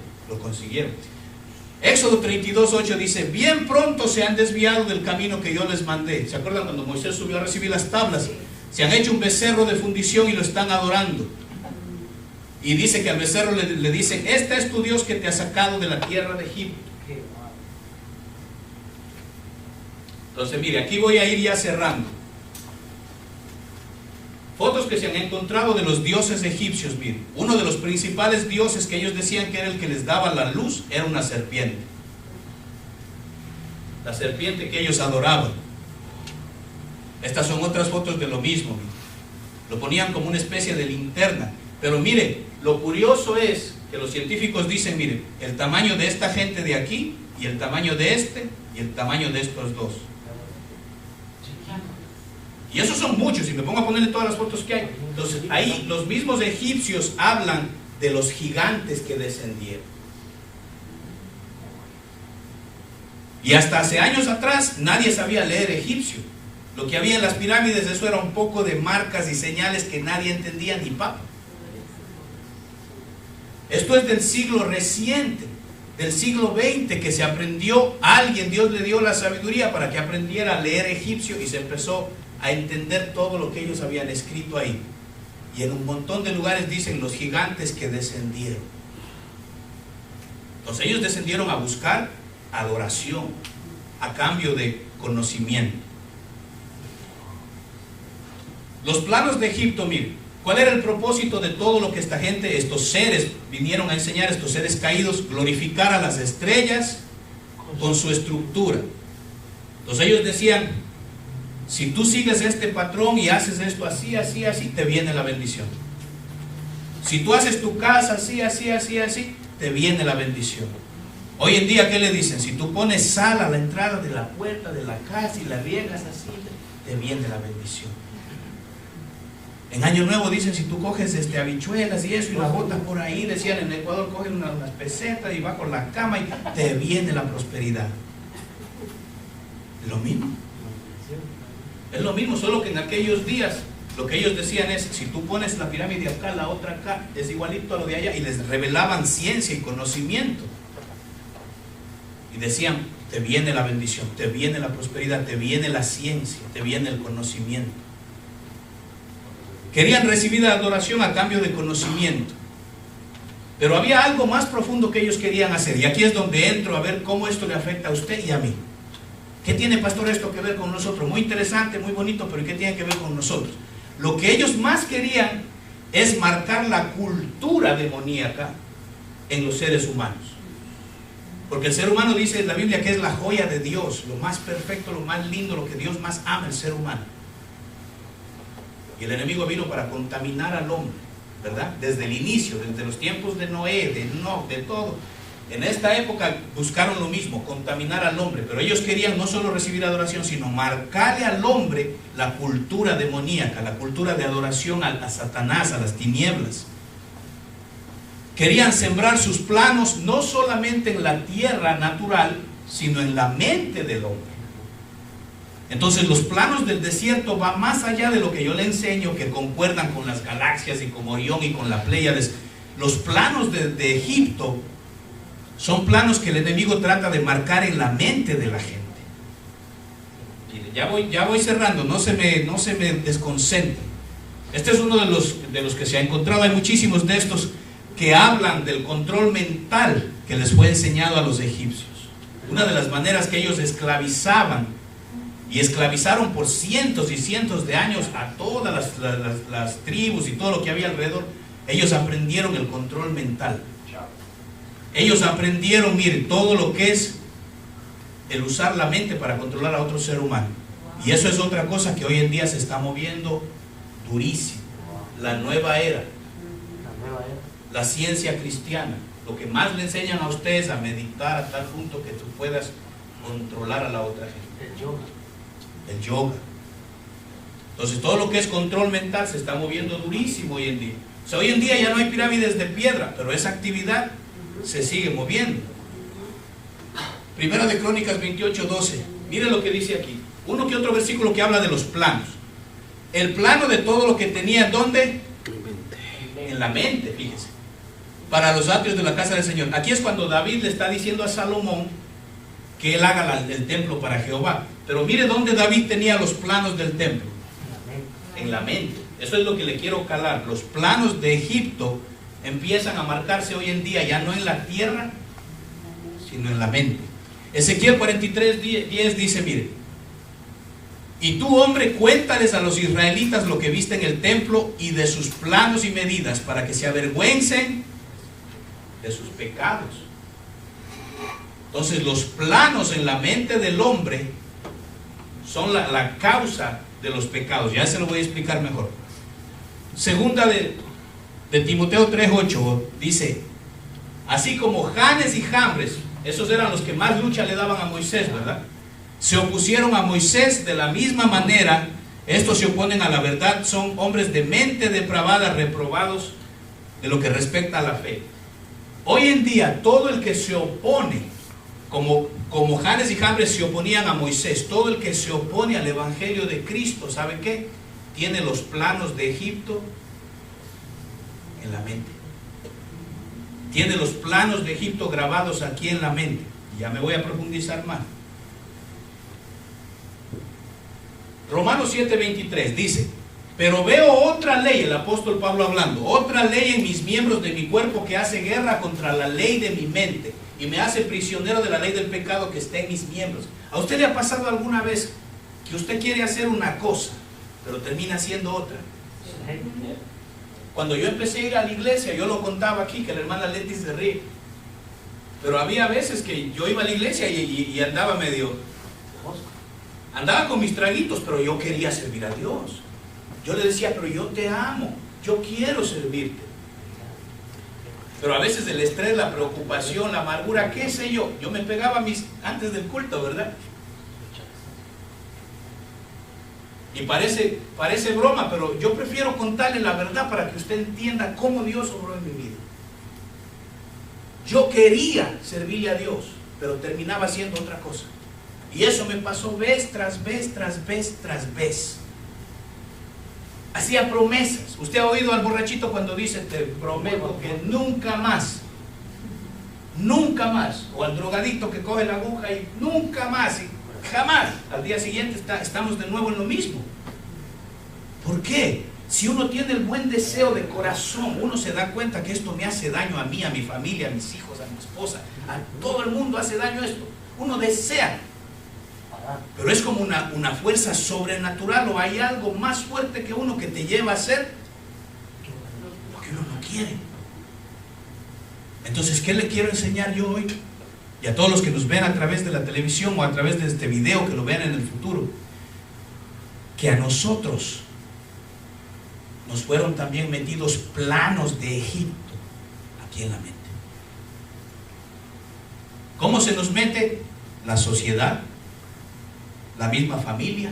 Éxodo 32:8 dice, bien pronto se han desviado del camino que yo les mandé. ¿Se acuerdan cuando Moisés subió a recibir las tablas? Se han hecho un becerro de fundición y lo están adorando. Y dice que al becerro le dicen: este es tu Dios que te ha sacado de la tierra de Egipto. Entonces mire, aquí voy a ir ya cerrando. Fotos que se han encontrado de los dioses egipcios. Mire, uno de los principales dioses que ellos decían que era el que les daba la luz era una serpiente. La serpiente que ellos adoraban. Estas son otras fotos de lo mismo. Mire. Lo ponían como una especie de linterna. Pero mire, lo curioso es que los científicos dicen: mire, el tamaño de esta gente de aquí, y el tamaño de este, y el tamaño de estos dos. Y esos son muchos, y me pongo a ponerle todas las fotos que hay. Entonces, ahí los mismos egipcios hablan de los gigantes que descendieron. Y hasta hace años atrás nadie sabía leer egipcio. Lo que había en las pirámides, eso era un poco de marcas y señales que nadie entendía ni papa. Esto es del siglo reciente, del siglo XX, que se aprendió, Dios le dio la sabiduría para que aprendiera a leer egipcio, y se empezó a entender todo lo que ellos habían escrito ahí. Y en un montón de lugares dicen los gigantes que descendieron. Entonces ellos descendieron a buscar adoración a cambio de conocimiento. Los planos de Egipto, miren, ¿cuál era el propósito de todo lo que esta gente, estos seres vinieron a enseñar, estos seres caídos? Glorificar a las estrellas con su estructura. Entonces ellos decían: si tú sigues este patrón y haces esto así, así, así, te viene la bendición. Si tú haces tu casa así, así, así, así, te viene la bendición. Hoy en día, ¿qué le dicen? Si tú pones sal a la entrada de la puerta de la casa y la riegas así, te viene la bendición. En Año Nuevo dicen: si tú coges habichuelas y eso y las botas por ahí, decían en Ecuador, cogen unas pesetas y va con la cama y te viene la prosperidad. Lo mismo. Es lo mismo, solo que en aquellos días lo que ellos decían es: si tú pones la pirámide acá, la otra acá, es igualito a lo de allá, y les revelaban ciencia y conocimiento. Y decían: te viene la bendición, te viene la prosperidad, te viene la ciencia, te viene el conocimiento. Querían recibir la adoración a cambio de conocimiento. Pero había algo más profundo que ellos querían hacer, y aquí es donde entro a ver cómo esto le afecta a usted y a mí. ¿Qué tiene, pastor, esto que ver con nosotros? Muy interesante, muy bonito, pero ¿qué tiene que ver con nosotros? Lo que ellos más querían es marcar la cultura demoníaca en los seres humanos. Porque el ser humano, dice la Biblia, que es la joya de Dios, lo más perfecto, lo más lindo, lo que Dios más ama, el ser humano. Y el enemigo vino para contaminar al hombre, ¿verdad? Desde el inicio, desde los tiempos de Noé, de Enoch, de todo. En esta época buscaron lo mismo, contaminar al hombre, pero ellos querían no solo recibir adoración, sino marcarle al hombre la cultura demoníaca, la cultura de adoración a Satanás, a las tinieblas. Querían sembrar sus planos no solamente en la tierra natural, sino en la mente del hombre. Entonces los planos del desierto van más allá de lo que yo le enseño, que concuerdan con las galaxias y con Orión y con la Pléyades. Los planos de Egipto son planos que el enemigo trata de marcar en la mente de la gente. Ya voy cerrando, no se me desconcentren. Este es uno de los que se ha encontrado. Hay muchísimos de estos que hablan del control mental que les fue enseñado a los egipcios. Una de las maneras que ellos esclavizaban, y esclavizaron por cientos y cientos de años a todas las tribus y todo lo que había alrededor, ellos aprendieron el control mental. Ellos aprendieron, mire, todo lo que es el usar la mente para controlar a otro ser humano. Y eso es otra cosa que hoy en día se está moviendo durísimo. La nueva era. La ciencia cristiana. Lo que más le enseñan a ustedes a meditar a tal punto que tú puedas controlar a la otra gente. El yoga. Entonces todo lo que es control mental se está moviendo durísimo hoy en día. O sea, hoy en día ya no hay pirámides de piedra, pero esa actividad se sigue moviendo. Primera de Crónicas 28:12. Mire lo que dice aquí. Uno que otro versículo que habla de los planos. El plano de todo lo que tenía, ¿dónde? En la mente, fíjese. Para los atrios de la casa del Señor. Aquí es cuando David le está diciendo a Salomón que él haga el templo para Jehová. Pero mire dónde David tenía los planos del templo. En la mente. Eso es lo que le quiero calar. Los planos de Egipto empiezan a marcarse hoy en día, ya no en la tierra, sino en la mente. Ezequiel 43:10 dice, mire: y tú, hombre, cuéntales a los israelitas lo que viste en el templo y de sus planos y medidas, para que se avergüencen de sus pecados. Entonces, los planos en la mente del hombre son la causa de los pecados. Ya se lo voy a explicar mejor. Segunda de Timoteo 3:8 dice: así como Janes y Jambres, esos eran los que más lucha le daban a Moisés, ¿verdad?, se opusieron a Moisés, de la misma manera estos se oponen a la verdad, son hombres de mente depravada, reprobados de lo que respecta a la fe. Hoy en día, todo el que se opone, como Janes y Jambres se oponían a Moisés, todo el que se opone al evangelio de Cristo, ¿sabe qué? Tiene los planos de Egipto en la mente. Tiene los planos de Egipto grabados aquí en la mente. Ya me voy a profundizar más. Romanos 7:23 dice: pero veo otra ley, el apóstol Pablo hablando, otra ley en mis miembros de mi cuerpo que hace guerra contra la ley de mi mente y me hace prisionero de la ley del pecado que está en mis miembros. ¿A usted le ha pasado alguna vez que usted quiere hacer una cosa, pero termina haciendo otra? Cuando yo empecé a ir a la iglesia, yo lo contaba aquí, que la hermana Leti se ríe, pero había veces que yo iba a la iglesia y andaba con mis traguitos, pero yo quería servir a Dios. Yo le decía: pero yo te amo, yo quiero servirte. Pero a veces el estrés, la preocupación, la amargura, qué sé yo me pegaba antes del culto, ¿verdad? Y parece broma, pero yo prefiero contarle la verdad para que usted entienda cómo Dios obró en mi vida. Yo quería servirle a Dios, pero terminaba haciendo otra cosa. Y eso me pasó vez tras vez, tras vez, tras vez. Hacía promesas. Usted ha oído al borrachito cuando dice: te prometo que nunca más. Nunca más. O al drogadicto que coge la aguja y nunca más. Y jamás. Al día siguiente estamos de nuevo en lo mismo. ¿Por qué? Si uno tiene el buen deseo de corazón, uno se da cuenta que esto me hace daño a mí, a mi familia, a mis hijos, a mi esposa, a todo el mundo hace daño esto. Uno desea. Pero es como una fuerza sobrenatural, o hay algo más fuerte que uno que te lleva a hacer lo que uno no quiere. Entonces, ¿qué le quiero enseñar yo hoy? Y a todos los que nos ven a través de la televisión o a través de este video, que lo vean en el futuro, que a nosotros nos fueron también metidos planos de Egipto aquí en la mente. ¿Cómo se nos mete? La sociedad, la misma familia,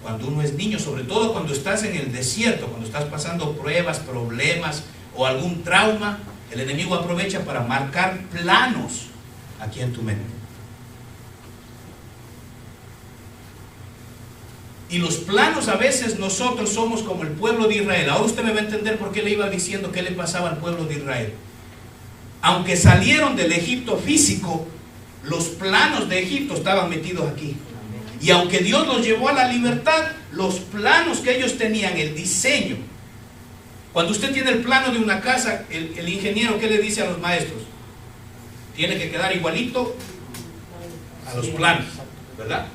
cuando uno es niño, sobre todo cuando estás en el desierto, cuando estás pasando pruebas, problemas o algún trauma, el enemigo aprovecha para marcar planos aquí en tu mente. Y los planos, a veces nosotros somos como el pueblo de Israel. Ahora usted me va a entender por qué le iba diciendo qué le pasaba al pueblo de Israel. Aunque salieron del Egipto físico, los planos de Egipto estaban metidos aquí. Y aunque Dios los llevó a la libertad, los planos que ellos tenían, el diseño. Cuando usted tiene el plano de una casa, el ingeniero, ¿qué le dice a los maestros? Tiene que quedar igualito a los planos, ¿verdad?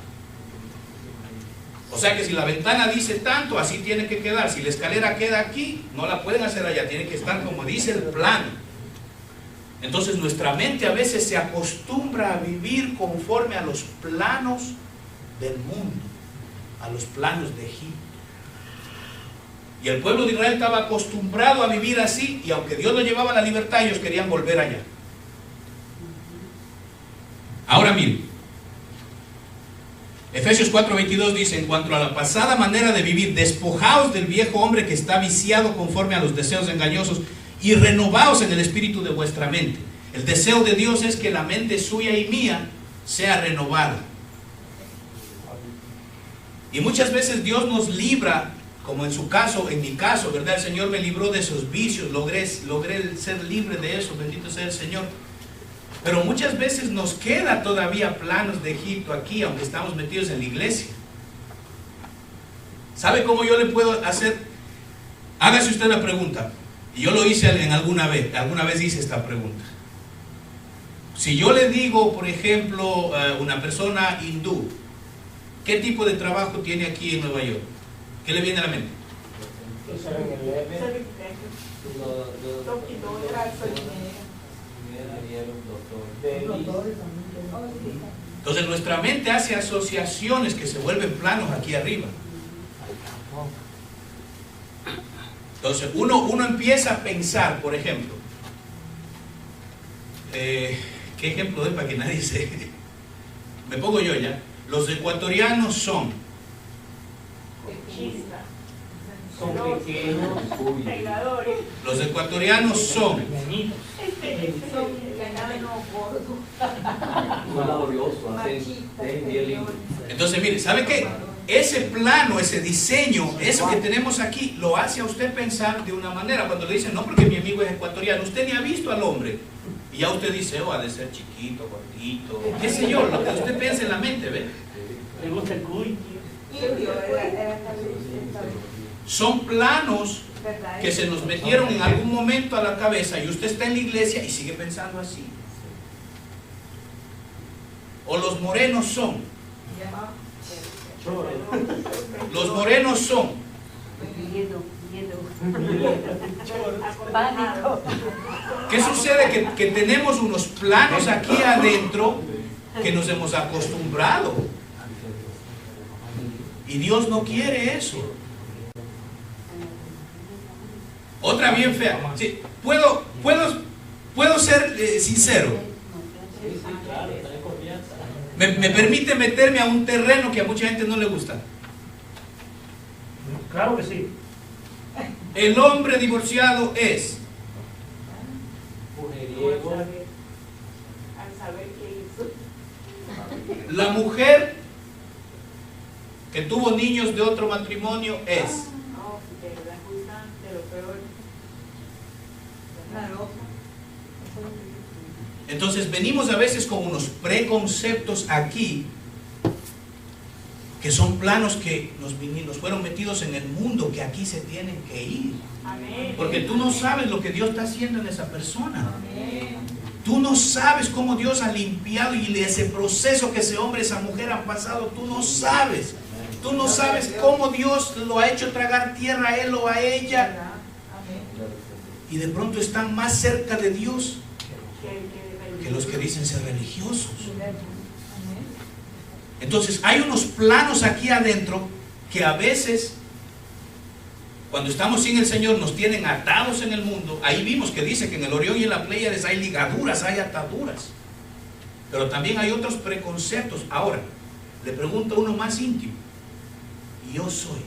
O sea que si la ventana dice tanto, así tiene que quedar. Si la escalera queda aquí, no la pueden hacer allá, tiene que estar como dice el plano. Entonces nuestra mente a veces se acostumbra a vivir conforme a los planos del mundo, a los planos de Egipto. Y el pueblo de Israel estaba acostumbrado a vivir así, y aunque Dios lo llevaba a la libertad, ellos querían volver allá. Ahora miren, Efesios 4:22 dice: en cuanto a la pasada manera de vivir, despojaos del viejo hombre que está viciado conforme a los deseos engañosos y renovaos en el espíritu de vuestra mente. El deseo de Dios es que la mente suya y mía sea renovada. Y muchas veces Dios nos libra, como en su caso, en mi caso, ¿verdad? El Señor me libró de esos vicios, logré ser libre de eso, bendito sea el Señor. Pero muchas veces nos queda todavía planos de Egipto aquí, aunque estamos metidos en la iglesia. ¿Sabe cómo yo le puedo hacer? Hágase usted la pregunta: Y yo lo hice alguna vez hice esta pregunta. Si yo le digo, por ejemplo, una persona hindú, ¿qué tipo de trabajo tiene aquí en Nueva York? ¿Qué le viene a la mente? Entonces nuestra mente hace asociaciones que se vuelven planos aquí arriba. Entonces uno empieza a pensar, por ejemplo, ¿qué ejemplo doy para que nadie se... Me pongo yo ya. Los ecuatorianos son pequeños, los ecuatorianos son entonces mire, ¿sabe qué? Ese plano, ese diseño, eso que tenemos aquí, lo hace a usted pensar de una manera. Cuando le dicen, no, porque mi amigo es ecuatoriano, usted ni ha visto al hombre. Y ya usted dice, oh, ha de ser chiquito, gordito, qué sé yo, lo que usted piensa en la mente, ¿ve? Le gusta el cuy. Son planos que se nos metieron en algún momento a la cabeza y usted está en la iglesia y sigue pensando así. O los morenos son. Los morenos son. ¿Qué sucede? Que tenemos unos planos aquí adentro que nos hemos acostumbrado. Y Dios no quiere eso. Otra bien fea. Sí, puedo ser sincero. Me permite meterme a un terreno que a mucha gente no le gusta. Claro que sí. El hombre divorciado es la mujer que tuvo niños de otro matrimonio es entonces venimos a veces con unos preconceptos aquí que son planos que nos fueron metidos en el mundo, que aquí se tienen que ir. Porque tú no sabes lo que Dios está haciendo en esa persona. Tú no sabes cómo Dios ha limpiado y ese proceso que ese hombre, esa mujer han pasado, tú no sabes. Tú no sabes cómo Dios lo ha hecho tragar tierra a él o a ella. Y de pronto están más cerca de Dios que los que dicen ser religiosos. Entonces hay unos planos aquí adentro que a veces cuando estamos sin el Señor nos tienen atados en el mundo. Ahí vimos que dice que en el Orión y en la Pléyades hay ligaduras, hay ataduras, pero también hay otros preconceptos. Ahora le pregunto a uno más íntimo: yo soy.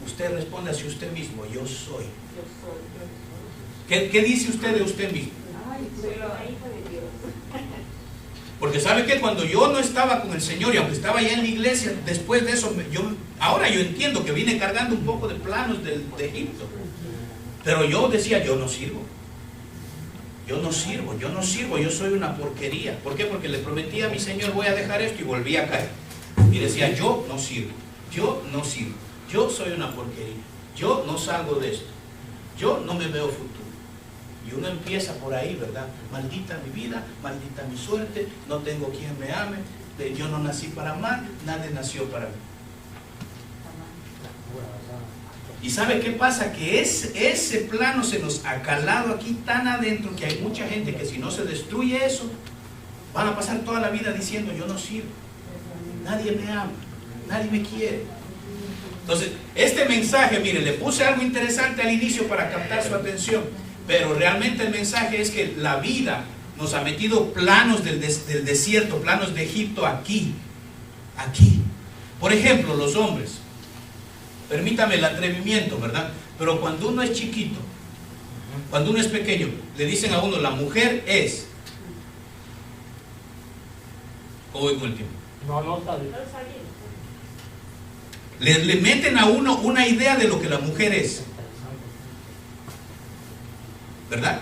Usted responde hacia usted mismo: yo soy. ¿Qué dice usted de usted mismo? Porque sabe que cuando yo no estaba con el Señor y aunque estaba allá en la iglesia, después de eso, ahora yo entiendo que vine cargando un poco de planos de Egipto. Pero yo decía, yo no sirvo. Yo no sirvo, yo soy una porquería. ¿Por qué? Porque le prometí a mi Señor, voy a dejar esto, y volví a caer. Y decía, yo no sirvo, yo soy una porquería, yo no salgo de esto, yo no me veo futuro. Y uno empieza por ahí, ¿verdad? Maldita mi vida, maldita mi suerte, no tengo quien me ame, yo no nací para amar, nadie nació para mí. ¿Y sabe qué pasa? Que ese plano se nos ha calado aquí tan adentro que hay mucha gente que si no se destruye eso, van a pasar toda la vida diciendo, yo no sirvo, nadie me ama, nadie me quiere. Entonces, este mensaje, mire, le puse algo interesante al inicio para captar su atención. Pero realmente el mensaje es que la vida nos ha metido planos del desierto, planos de Egipto aquí. Por ejemplo, los hombres. Permítame el atrevimiento, ¿verdad? Pero cuando uno es chiquito, cuando uno es pequeño, le dicen a uno, la mujer es. ¿Cómo voy con el tiempo? No está bien. Le meten a uno una idea de lo que la mujer es, ¿verdad?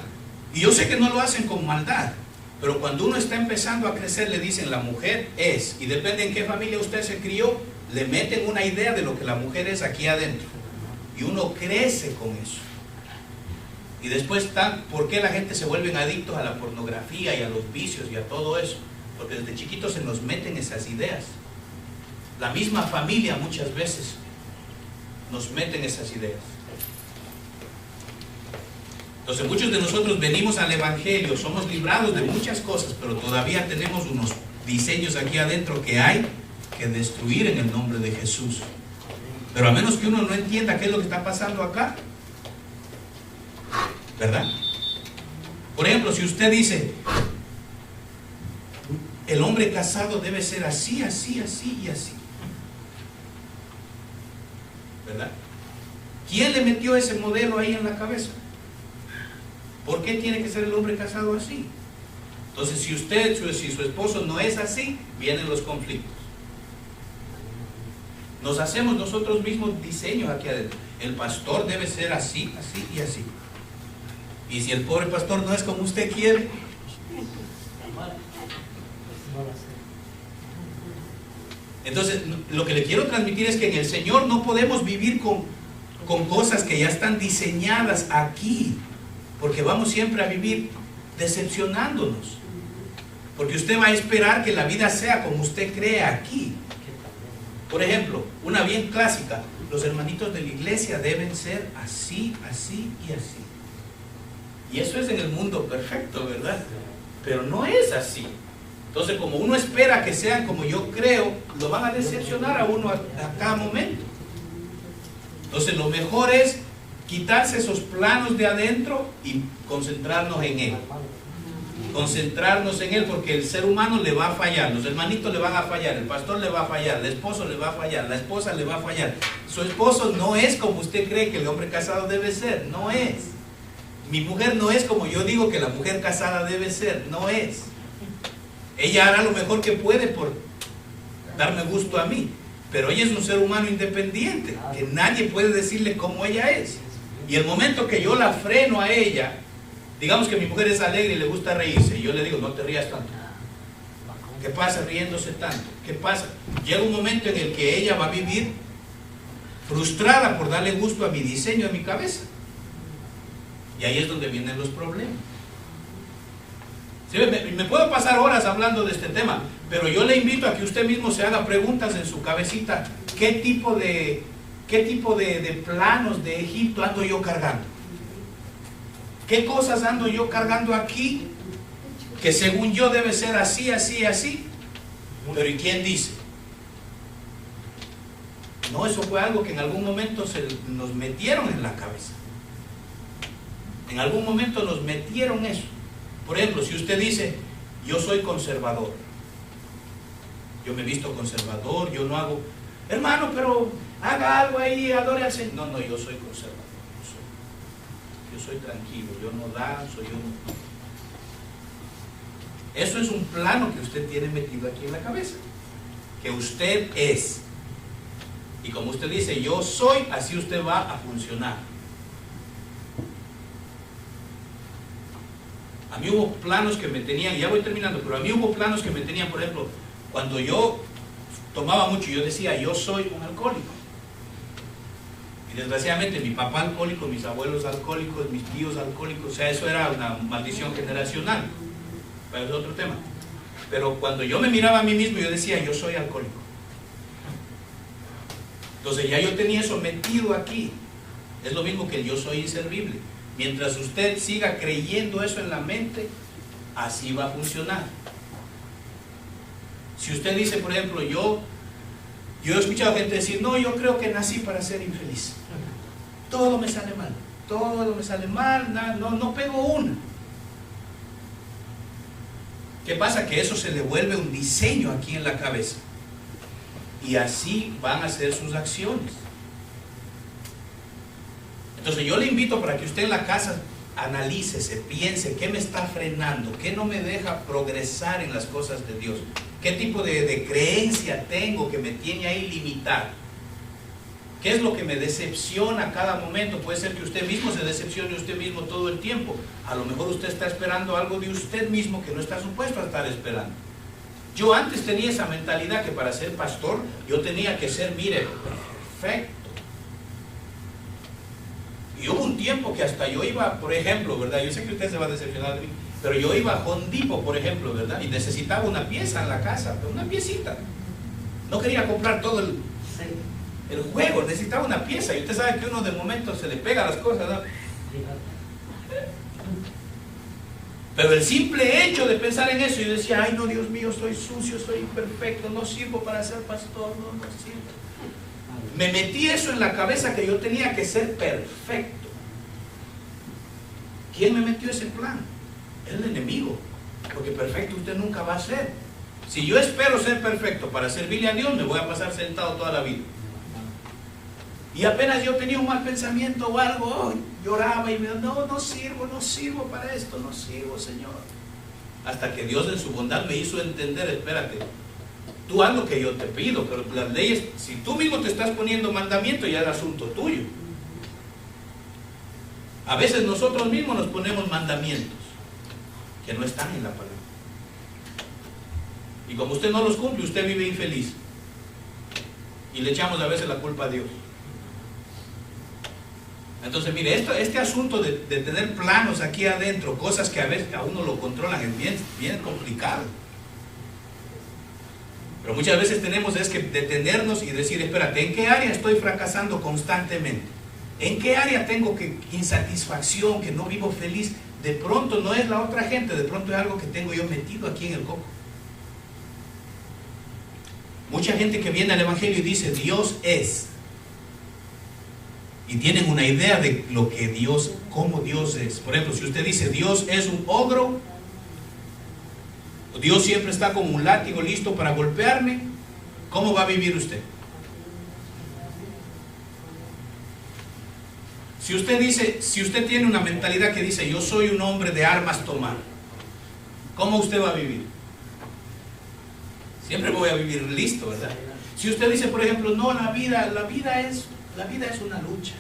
Y yo sé que no lo hacen con maldad, pero cuando uno está empezando a crecer le dicen la mujer es, y depende en qué familia usted se crió, le meten una idea de lo que la mujer es aquí adentro. Y uno crece con eso. Y después, ¿por qué la gente se vuelven adictos a la pornografía y a los vicios y a todo eso? Porque desde chiquitos se nos meten esas ideas. La misma familia muchas veces nos meten esas ideas. Entonces muchos de nosotros venimos al Evangelio, somos librados de muchas cosas, pero todavía tenemos unos diseños aquí adentro que hay que destruir en el nombre de Jesús. Pero a menos que uno no entienda qué es lo que está pasando acá, ¿verdad? Por ejemplo, si usted dice, el hombre casado debe ser así, así, así y así, ¿verdad? ¿Quién le metió ese modelo ahí en la cabeza? ¿Por qué tiene que ser el hombre casado así? Entonces, si su esposo no es así, vienen los conflictos. Nos hacemos nosotros mismos diseños aquí adentro. El pastor debe ser así, así y así. Y si el pobre pastor no es como usted quiere, entonces lo que le quiero transmitir es que en el Señor no podemos vivir con cosas que ya están diseñadas aquí, porque vamos siempre a vivir decepcionándonos, porque usted va a esperar que la vida sea como usted cree aquí. Por ejemplo, una bien clásica: los hermanitos de la iglesia deben ser así, así y así. Y eso es en el mundo perfecto, ¿verdad? Pero no es así. Entonces, como uno espera que sean como yo creo, lo van a decepcionar a uno a cada momento. Entonces, lo mejor es quitarse esos planos de adentro y concentrarnos en Él. Concentrarnos en Él, porque el ser humano le va a fallar, los hermanitos le van a fallar, el pastor le va a fallar, el esposo le va a fallar, la esposa le va a fallar. Su esposo no es como usted cree que el hombre casado debe ser, no es. Mi mujer no es como yo digo que la mujer casada debe ser, no es. Ella hará lo mejor que puede por darme gusto a mí, pero ella es un ser humano independiente, que nadie puede decirle cómo ella es. Y el momento que yo la freno a ella, digamos que mi mujer es alegre y le gusta reírse, y yo le digo, no te rías tanto. ¿Qué pasa riéndose tanto? ¿Qué pasa? Llega un momento en el que ella va a vivir frustrada por darle gusto a mi diseño de mi cabeza. Y ahí es donde vienen los problemas. ¿Sí? Me puedo pasar horas hablando de este tema, pero yo le invito a que usted mismo se haga preguntas en su cabecita. ¿Qué tipo de planos de Egipto ando yo cargando? ¿Qué cosas ando yo cargando aquí que según yo debe ser así, así, así? Pero ¿y quién dice? No, eso fue algo que en algún momento nos metieron en la cabeza. En algún momento nos metieron eso. Por ejemplo, si usted dice, yo soy conservador, yo me he visto conservador, yo no hago, hermano, pero haga algo ahí, adore al Señor. No, yo soy conservador. Yo soy tranquilo, yo no danzo, yo no. Eso es un plano que usted tiene metido aquí en la cabeza, que usted es. Y como usted dice, yo soy, así usted va a funcionar. A mí hubo planos que me tenían, ya voy terminando, pero a mí hubo planos que me tenían, por ejemplo, cuando yo tomaba mucho, yo decía, yo soy un alcohólico. Y desgraciadamente mi papá alcohólico, mis abuelos alcohólicos, mis tíos alcohólicos, o sea, eso era una maldición generacional. Pero es otro tema. Pero cuando yo me miraba a mí mismo, yo decía, yo soy alcohólico. Entonces ya yo tenía eso metido aquí. Es lo mismo que el yo soy inservible. Mientras usted siga creyendo eso en la mente, así va a funcionar. Si usted dice, por ejemplo, yo he escuchado gente decir, no, yo creo que nací para ser infeliz. Todo me sale mal. Todo me sale mal, no pego una. ¿Qué pasa? Que eso se le vuelve un diseño aquí en la cabeza. Y así van a ser sus acciones. Entonces yo le invito para que usted en la casa analice, se piense, ¿qué me está frenando? ¿Qué no me deja progresar en las cosas de Dios? ¿Qué tipo de creencia tengo que me tiene ahí limitado? ¿Qué es lo que me decepciona a cada momento? Puede ser que usted mismo se decepcione usted mismo todo el tiempo. A lo mejor usted está esperando algo de usted mismo que no está supuesto a estar esperando. Yo antes tenía esa mentalidad que para ser pastor yo tenía que ser, mire, perfecto. Y hubo un tiempo que hasta yo iba, por ejemplo, ¿verdad? Yo sé que usted se va a decepcionar de mí, pero yo iba a Home Depot, por ejemplo, ¿verdad? Y necesitaba una pieza en la casa, una piecita. No quería comprar todo el juego, necesitaba una pieza. Y usted sabe que uno de momento se le pega las cosas, ¿no? Pero el simple hecho de pensar en eso, yo decía, ay no, Dios mío, soy sucio, soy imperfecto, no sirvo para ser pastor, no sirvo. Me metí eso en la cabeza que yo tenía que ser perfecto. ¿Quién me metió ese plan? El enemigo. Porque perfecto usted nunca va a ser. Si yo espero ser perfecto para servirle a Dios, me voy a pasar sentado toda la vida. Y apenas yo tenía un mal pensamiento o algo, lloraba y me decía, no sirvo para esto, no sirvo, Señor. Hasta que Dios en su bondad me hizo entender, espérate, tú haz lo que yo te pido, pero las leyes, si tú mismo te estás poniendo mandamiento, ya es asunto tuyo. A veces nosotros mismos nos ponemos mandamientos que no están en la palabra. Y como usted no los cumple, usted vive infeliz. Y le echamos a veces la culpa a Dios. Entonces, mire, este asunto de tener planos aquí adentro, cosas que a veces a uno lo controlan, es bien complicado. Pero muchas veces tenemos que detenernos y decir, espérate, ¿en qué área estoy fracasando constantemente? ¿En qué área tengo insatisfacción, que no vivo feliz? De pronto no es la otra gente, de pronto es algo que tengo yo metido aquí en el coco. Mucha gente que viene al Evangelio y dice, Dios es. Y tienen una idea de lo que Dios, cómo Dios es. Por ejemplo, si usted dice, Dios es un ogro, Dios siempre está con un látigo listo para golpearme, ¿cómo va a vivir usted? Si usted tiene una mentalidad que dice, yo soy un hombre de armas tomar, ¿cómo usted va a vivir? Siempre voy a vivir listo, ¿verdad? Si usted dice, por ejemplo, no, la vida es una lucha.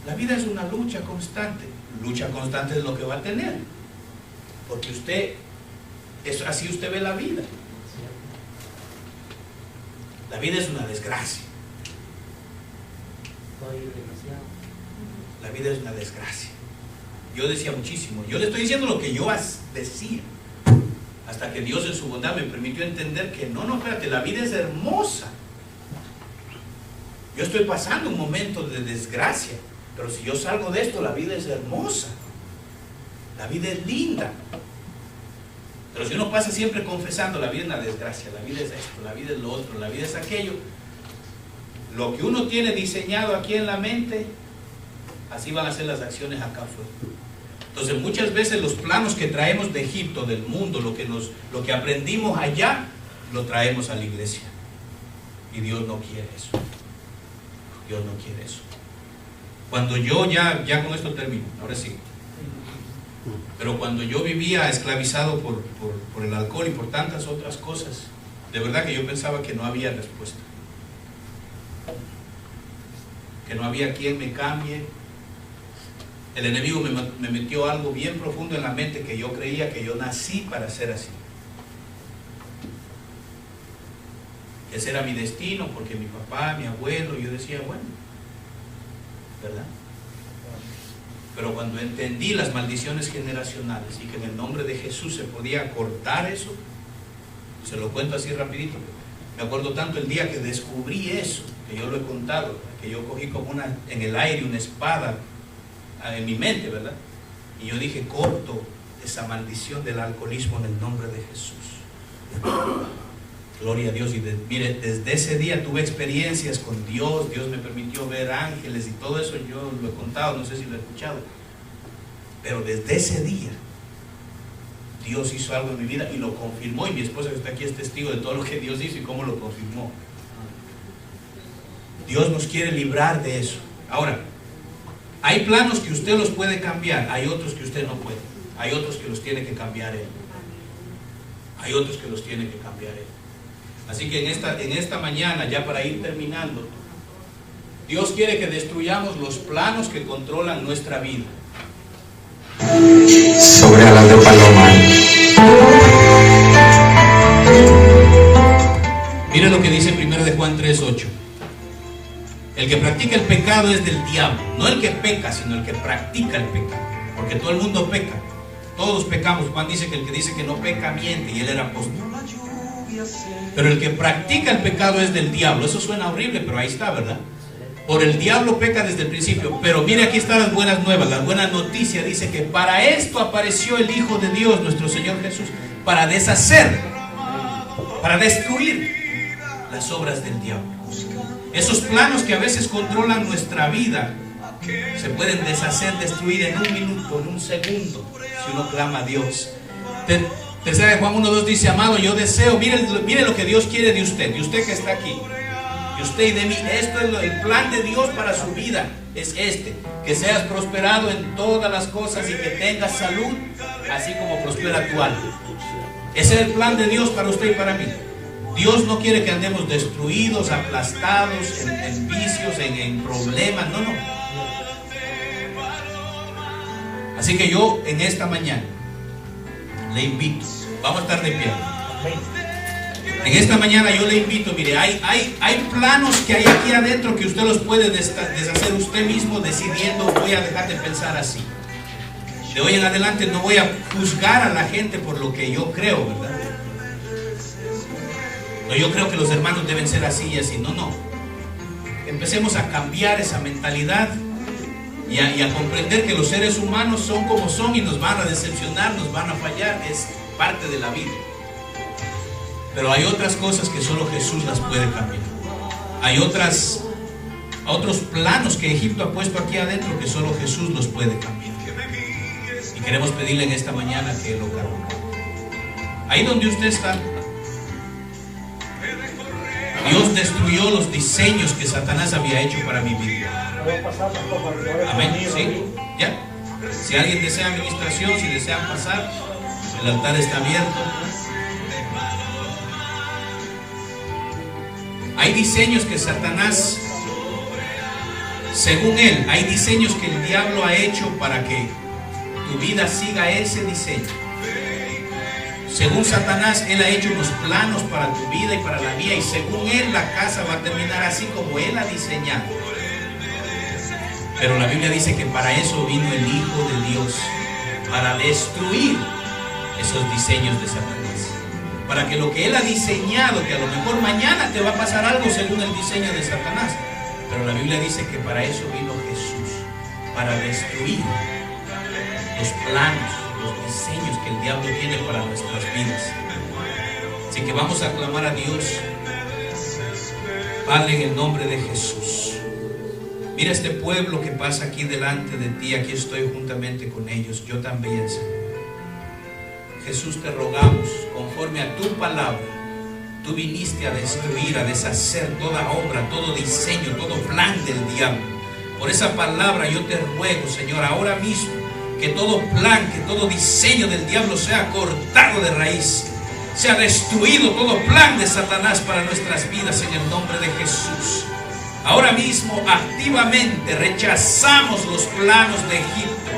La vida es una lucha constante. Lucha constante es lo que va a tener. Porque así usted ve la vida. La vida es una desgracia. La vida es una desgracia. Yo decía muchísimo. Yo le estoy diciendo lo que yo decía. Hasta que Dios en su bondad me permitió entender que no, espérate, la vida es hermosa. Yo estoy pasando un momento de desgracia, pero si yo salgo de esto, la vida es hermosa. La vida es linda. Pero si uno pasa siempre confesando, la vida es una desgracia, la vida es esto, la vida es lo otro, la vida es aquello, lo que uno tiene diseñado aquí en la mente, así van a ser las acciones acá afuera. Entonces muchas veces los planos que traemos de Egipto, del mundo, lo que aprendimos allá, lo traemos a la iglesia. Y Dios no quiere eso. Dios no quiere eso. Cuando yo, ya con esto termino, ahora sí. Pero cuando yo vivía esclavizado por el alcohol y por tantas otras cosas, de verdad que yo pensaba que no había respuesta. Que no había quien me cambie. El enemigo me metió algo bien profundo en la mente, que yo creía que yo nací para ser así. Ese era mi destino, porque mi papá, mi abuelo, yo decía, bueno, ¿verdad? Pero cuando entendí las maldiciones generacionales y que en el nombre de Jesús se podía cortar eso, se lo cuento así rapidito. Me acuerdo tanto el día que descubrí eso, que yo lo he contado, que yo cogí como en el aire una espada en mi mente, ¿verdad? Y yo dije, corto esa maldición del alcoholismo en el nombre de Jesús. Gloria a Dios. Y mire, desde ese día tuve experiencias con Dios. Dios me permitió ver ángeles y todo eso yo lo he contado, no sé si lo he escuchado. Pero desde ese día Dios hizo algo en mi vida y lo confirmó, y mi esposa que está aquí es testigo de todo lo que Dios hizo y cómo lo confirmó. Dios nos quiere librar de eso. Ahora, hay planos que usted los puede cambiar, hay otros que usted no puede. Hay otros que los tiene que cambiar Él. Hay otros que los tiene que cambiar Él. Así que en esta mañana, ya para ir terminando, Dios quiere que destruyamos los planos que controlan nuestra vida. Sobre alas de paloma. que practica el pecado es del diablo. No el que peca, sino el que practica el pecado. Porque todo el mundo peca. Todos pecamos. Juan dice que el que dice que no peca miente, y él era apóstol. Pero el que practica el pecado es del diablo. Eso suena horrible, pero ahí está, ¿verdad? Por el diablo peca desde el principio. Pero mire, aquí están las buenas nuevas. La buena noticia dice que para esto apareció el Hijo de Dios, nuestro Señor Jesús, para deshacer, para destruir las obras del diablo. Esos planos que a veces controlan nuestra vida se pueden deshacer, destruir en un minuto, en un segundo, si uno clama a Dios. Tercera de Juan 1:2 dice: amado, yo deseo, mire lo que Dios quiere de usted que está aquí, de usted y de mí. Esto es el plan de Dios para su vida, es que seas prosperado en todas las cosas y que tengas salud, así como prospera tu alma. Ese es el plan de Dios para usted y para mí. Dios no quiere que andemos destruidos, aplastados, en vicios, en problemas, no. Así que yo en esta mañana le invito, vamos a estar de pie. En esta mañana yo le invito, mire, hay planos que hay aquí adentro que usted los puede deshacer usted mismo decidiendo: voy a dejar de pensar así. De hoy en adelante no voy a juzgar a la gente por lo que yo creo, ¿verdad? No, yo creo que los hermanos deben ser así y así. No. Empecemos a cambiar esa mentalidad y a comprender que los seres humanos son como son y nos van a decepcionar, nos van a fallar. Es parte de la vida. Pero hay otras cosas que solo Jesús las puede cambiar. Hay otros planos que Egipto ha puesto aquí adentro que solo Jesús los puede cambiar. Y queremos pedirle en esta mañana que lo cambie. Ahí donde usted está, Dios destruyó los diseños que Satanás había hecho para mi vida. Amén. ¿Sí? ¿Ya? Si alguien desea administración, si desean pasar, el altar está abierto. Hay diseños que Satanás, según él, hay diseños que el diablo ha hecho para que tu vida siga ese diseño. Según Satanás, él ha hecho unos planos para tu vida y para la mía, y según él la casa va a terminar así como él ha diseñado. Pero la Biblia dice que para eso vino el Hijo de Dios, para destruir esos diseños de Satanás, para que lo que él ha diseñado, que a lo mejor mañana te va a pasar algo según el diseño de Satanás, pero la Biblia dice que para eso vino Jesús, para destruir los planos, los diseños que el diablo tiene para nuestras vidas. Así que vamos a clamar a Dios. Padre, en el nombre de Jesús, mira este pueblo que pasa aquí delante de ti. Aquí estoy juntamente con ellos, yo también, Señor. Jesús, te rogamos, conforme a tu palabra, tú viniste a destruir, a deshacer toda obra, todo diseño, todo plan del diablo. Por esa palabra yo te ruego, Señor, ahora mismo, que todo plan, que todo diseño del diablo sea cortado de raíz, sea destruido todo plan de Satanás para nuestras vidas en el nombre de Jesús. Ahora mismo activamente rechazamos los planos de Egipto,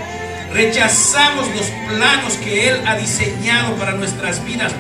rechazamos los planos que él ha diseñado para nuestras vidas.